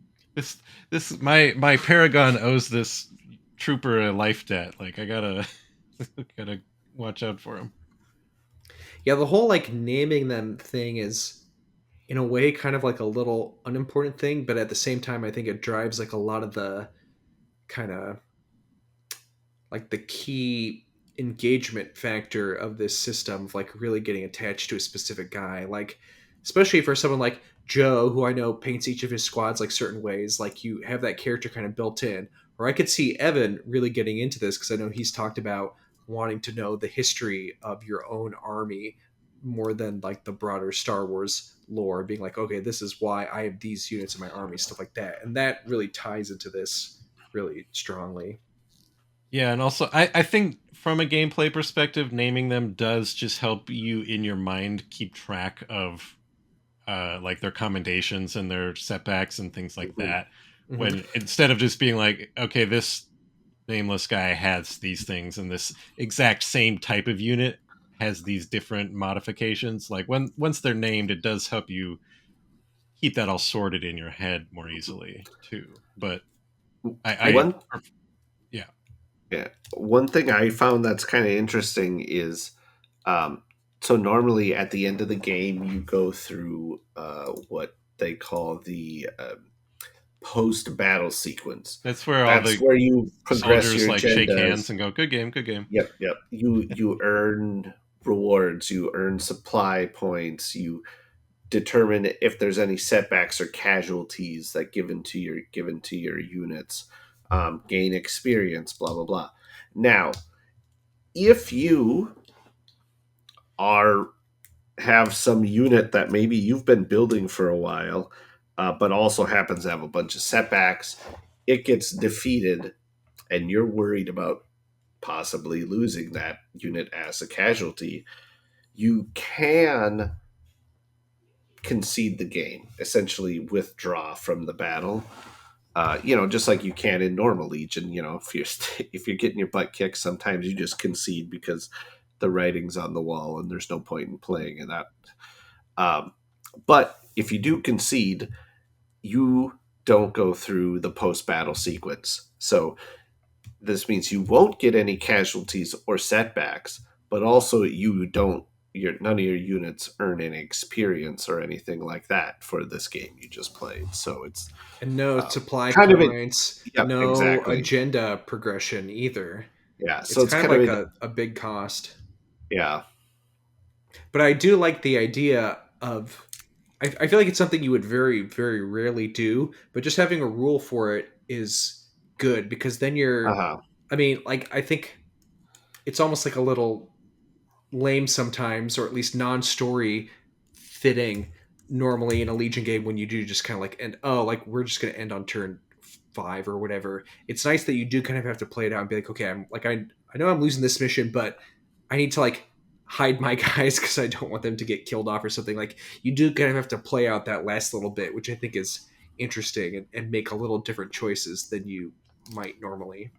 this my Paragon owes this trooper a life debt. Like I gotta gotta watch out for him. Yeah, the whole like naming them thing is in a way kind of like a little unimportant thing, but at the same time, I think it drives like a lot of the kind of like the key engagement factor of this system of like really getting attached to a specific guy, like especially for someone like Joe, who I know paints each of his squads like certain ways, like you have that character kind of built in. Or I could see Evan really getting into this because I know he's talked about wanting to know the history of your own army more than like the broader Star Wars lore, being like, okay, this is why I have these units in my army, stuff like that. And that really ties into this really strongly. Yeah, and also I think from a gameplay perspective, naming them does just help you in your mind keep track of like their commendations and their setbacks and things like Hmm. that. hmm When instead of just being like, okay, this nameless guy has these things and this exact same type of unit has these different modifications. Like once they're named, it does help you keep that all sorted in your head more easily too. But I One yeah, Yeah. One thing I found that's kind of interesting is, um, so normally at the end of the game, you go through what they call the post battle sequence. that's where all That's the where you progress soldiers your like shake agendas. hands and go, "Good game, good game." Yep, yep. You earn rewards, you earn supply points, you determine if there's any setbacks or casualties that given to your units, gain experience, blah blah blah. Now, if you are have some unit that maybe you've been building for a while, but also happens to have a bunch of setbacks, it gets defeated, and you're worried about possibly losing that unit as a casualty. You can concede the game, essentially withdraw from the battle. Just like you can in normal Legion. If you're if you're getting your butt kicked, sometimes you just concede because the writing's on the wall and there's no point in playing in that. Um, but if you do concede, you don't go through the post battle sequence. So this means you won't get any casualties or setbacks, but also you don't. None of your units earn any experience or anything like that for this game you just played. So it's And no uh, supply kind of it. points, Yep, no exactly. agenda progression either. Yeah, It's so it's kind of kind of like it. a big cost. Yeah. But I do like the idea of. I feel like it's something you would very, very rarely do, but just having a rule for it is good because then Uh you're. huh. I mean, like, I think it's almost like a little lame sometimes, or at least non-story fitting normally in a Legion game when you do just kind of like end. Oh, like we're just going to end on turn 5 or whatever. It's nice that you do kind of have to play it out and be like, okay, I'm like I know I'm losing this mission, but I need to like hide my guys because I don't want them to get killed off or something. Like you do kind of have to play out that last little bit, which I think is interesting and make a little different choices than you might normally.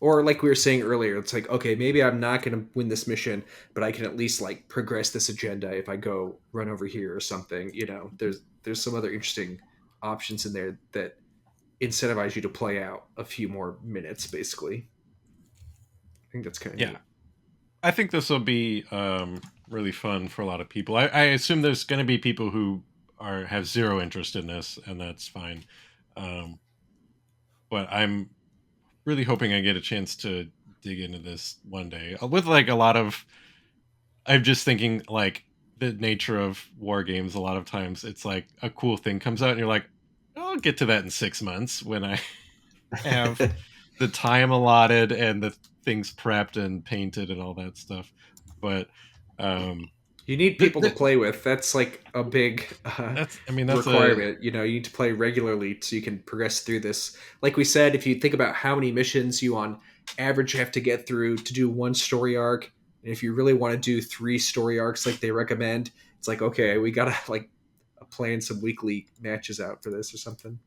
Or like we were saying earlier, it's like, okay, maybe I'm not going to win this mission, but I can at least like progress this agenda if I go run over here or something. There's some other interesting options in there that incentivize you to play out a few more minutes, basically. I think that's kind of Yeah, neat. I think this will be really fun for a lot of people. I assume there's going to be people who have zero interest in this, and that's fine. Um, but I'm really hoping I get a chance to dig into this one day. With like a lot of, I'm just thinking like the nature of war games. A lot of times, it's like a cool thing comes out, and you're like, I'll get to that in 6 months when I have the time allotted and the things prepped and painted and all that stuff. But um, You need th- people to th- play with. That's like a big that's I mean that's a requirement. You need to play regularly so you can progress through this. Like we said, if you think about how many missions you on average have to get through to do one story arc, and if you really want to do 3 story arcs like they recommend, it's like, okay, we gotta like plan some weekly matches out for this or something.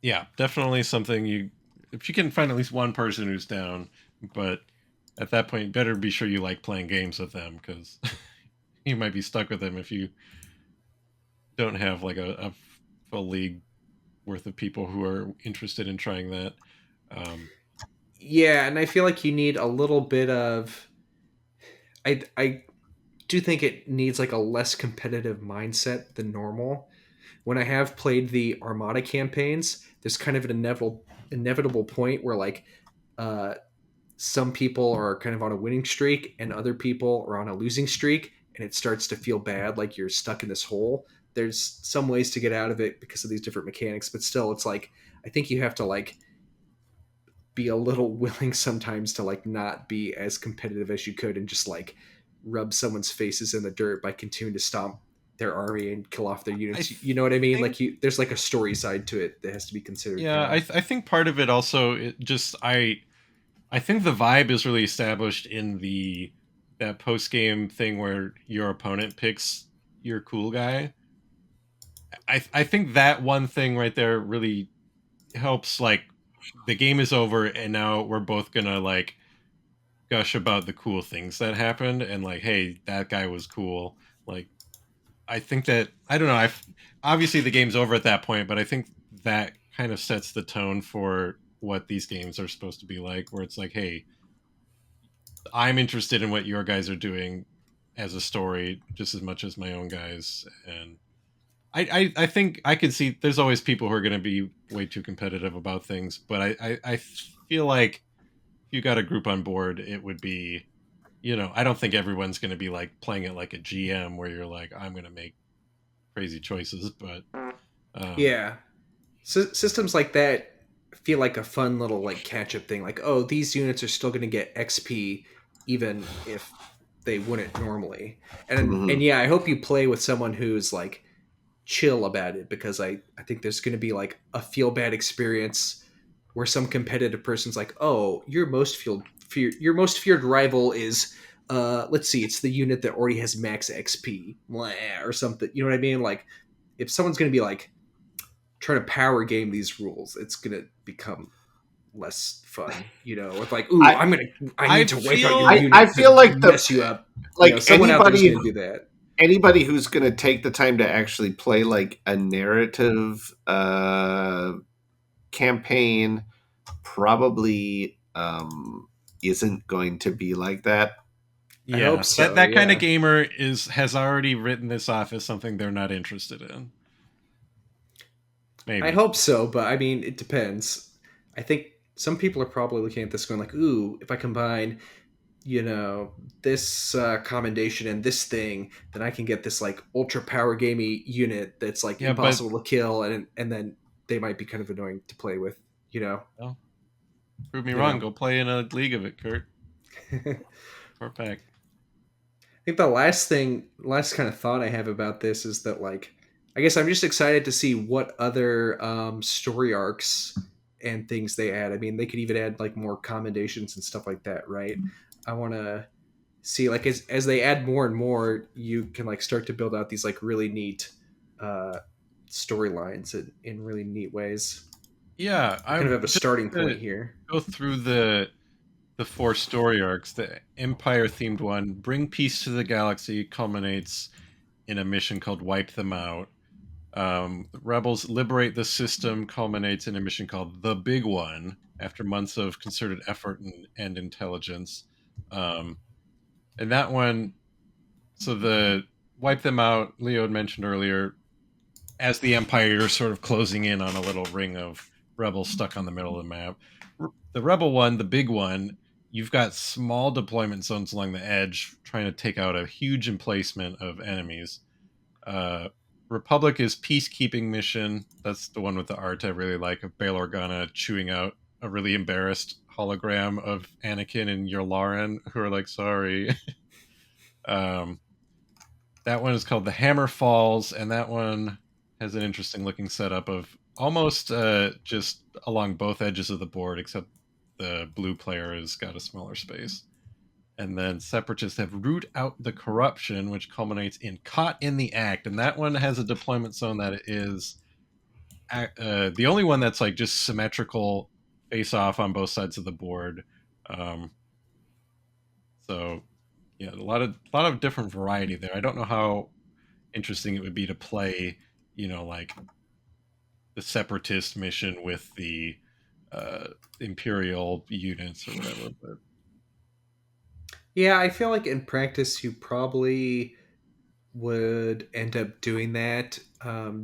yeah, definitely something you if you can find at least one person who's down, but at that point you better be sure you like playing games with them because you might be stuck with them if you don't have like a full league worth of people who are interested in trying that. Um, Yeah, and I feel like you need a little bit of. I do think it needs like a less competitive mindset than normal. When I have played the Armada campaigns, there's kind of an inevitable point where like uh, some people are kind of on a winning streak and other people are on a losing streak, and it starts to feel bad, like you're stuck in this hole. There's some ways to get out of it because of these different mechanics, but still, it's like I think you have to like be a little willing sometimes to like not be as competitive as you could and just like rub someone's faces in the dirt by continuing to stomp their army and kill off their I units. You know what I mean? think Like there's like a story side to it that has to be considered yeah, too. I think part of it also it just I think the vibe is really established in the that post game thing where your opponent picks your cool guy. I think that one thing right there really helps. Like the game is over, and now we're both gonna like gush about the cool things that happened and like, hey, that guy was cool. Like, I think that I don't know. Obviously the game's over at that point, but I think that kind of sets the tone for what these games are supposed to be like, where it's like, hey, I'm interested in what your guys are doing as a story just as much as my own guys. And I think I can see there's always people who are going to be way too competitive about things, but I feel like if you got a group on board, it would be, I don't think everyone's going to be like playing it like a GM where you're like, I'm going to make crazy choices, but um, Yeah, systems like that feel like a fun little like catch up thing. Like, oh, these units are still going to get XP even if they wouldn't normally. And Hmm. yeah, I hope you play with someone who's like chill about it, because I think there's going to be like a feel bad experience where some competitive person's like, oh, your most feared rival is let's see, it's the unit that already has max XP or something. You know what I mean? Like, if someone's going to be like trying to power game these rules, it's going to become less fun. With like, ooh, I I I need to wipe out your feel I unit to feel like mess you up. like Someone out there's going to do that. anybody who's going to take the time to actually play like a narrative campaign probably isn't going to be like that. I hope yeah, that so. that kind of Yeah. gamer has already written this off as something they're not interested in. I Maybe. hope so, but I mean, it depends. I think some people are probably looking at this going like, "Ooh, if I combine, you know, this commendation and this thing, then I can get this like ultra power gamey unit that's like Yeah, but impossible to kill, and then they might be kind of annoying to play with." You know, well, prove me you wrong. know. Go play in a league of it, Kurt. I For a fact. think last kind of thought I have about this is that like, I guess I'm just excited to see what other story arcs and things they add. I mean, they could even add like more commendations and stuff like that, right? I want to see like as they add more and more, you can like start to build out these like really neat uh, storylines in really neat ways. Yeah, We kind of I'm have a just starting to point here. go through the four story arcs. The Empire themed one, Bring Peace to the Galaxy, culminates in a mission called Wipe Them Out. Rebels Liberate the System culminates in a mission called The Big One after months of concerted effort and intelligence. Um, and that one, so the Wipe Them Out, Leo had mentioned earlier, as the Empire is sort of closing in on a little ring of rebels stuck on the middle of the map. The Rebel one, the big one, you've got small deployment zones along the edge trying to take out a huge emplacement of enemies. Uh, Republic is peacekeeping mission. That's the one with the art I really like of Bail Organa chewing out a really embarrassed hologram of Anakin and Yularen, who are like, sorry. um, that one is called The Hammer Falls, and that one has an interesting looking setup of almost just along both edges of the board, except the blue player has got a smaller space. And then Separatists have Root Out the Corruption, which culminates in Caught in the Act. And that one has a deployment zone that is the only one that's like just symmetrical face off on both sides of the board. Um, so yeah, a lot of different variety there. I don't know how interesting it would be to play, like the separatist mission with the uh, imperial units or whatever. But Yeah, I feel like in practice you probably would end up doing that,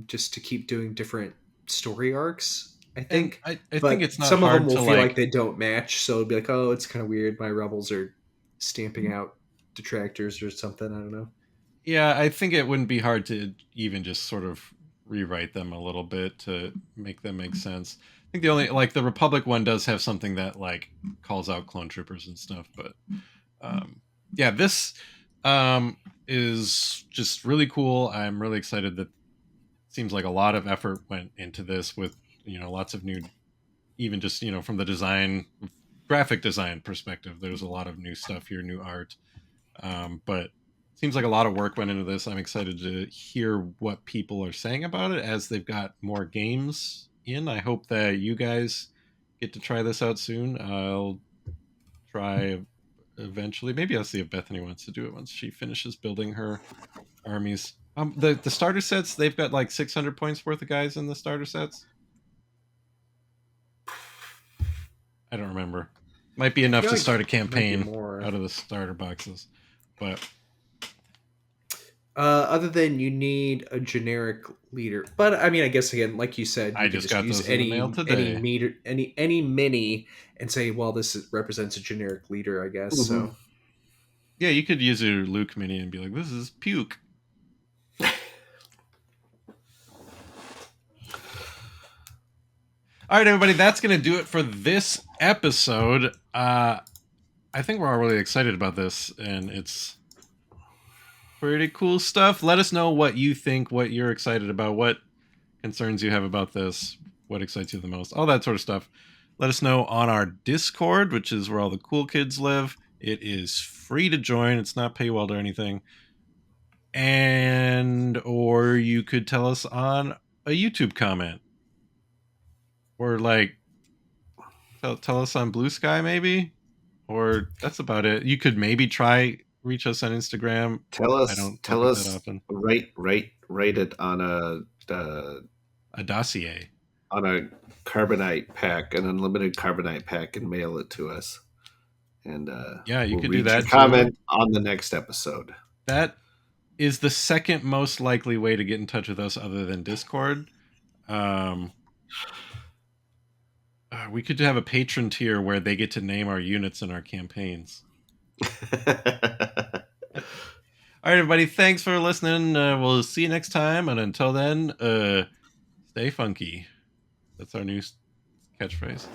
just to keep doing different story arcs, I and think. I think But it's not some of them hard will to feel like like. they don't match, so it'd be like, oh, it's kind of weird. My rebels are stamping out detractors or something. I don't know. Yeah, I think it wouldn't be hard to even just sort of rewrite them a little bit to make them make sense. I think the only like the Republic one does have something that like calls out clone troopers and stuff, but um, yeah, this is just really cool. I'm really excited that seems like a lot of effort went into this with lots of new, even just from the design, graphic design perspective, there's a lot of new stuff here, new art. But seems like a lot of work went into this. I'm excited to hear what people are saying about it as they've got more games in. I hope that you guys get to try this out soon. I'll try eventually. Maybe I'll see if Bethany wants to do it once she finishes building her armies. The starter sets, they've got like 600 points worth of guys in the starter sets. I don't remember. Might be enough to like start a it might be campaign more. out of the starter boxes. But other than you need a generic leader, but I mean, I guess again, like you said, you I could just just got use those in the mail any today. meter, any mini, and say, well, represents a generic leader, I guess. So Yeah, you could use your Luke mini and be like, this is puke. All right, everybody, that's going to do it for this episode. I think we're all really excited about this, and it's pretty cool stuff. Let us know what you think, what you're excited about, what concerns you have about this, what excites you the most, all that sort of stuff. Let us know on our Discord, which is where all the cool kids live. It is free to join. It's not paywalled or anything. And or you could tell us on a YouTube comment. Or like tell us on Blue Sky maybe. Or that's about it. You could maybe try reach us on Instagram. I don't Tell it that us, often. write it on A dossier. on a carbonite pack, an unlimited carbonite pack, and mail it to us. And Yeah, you we'll could do read your that comment too. on the next episode. That is the second most likely way to get in touch with us other than Discord. We could have a patron tier where they get to name our units in our campaigns. All right, everybody. Thanks for listening. We'll see you next time. And until then, stay funky. That's our new catchphrase.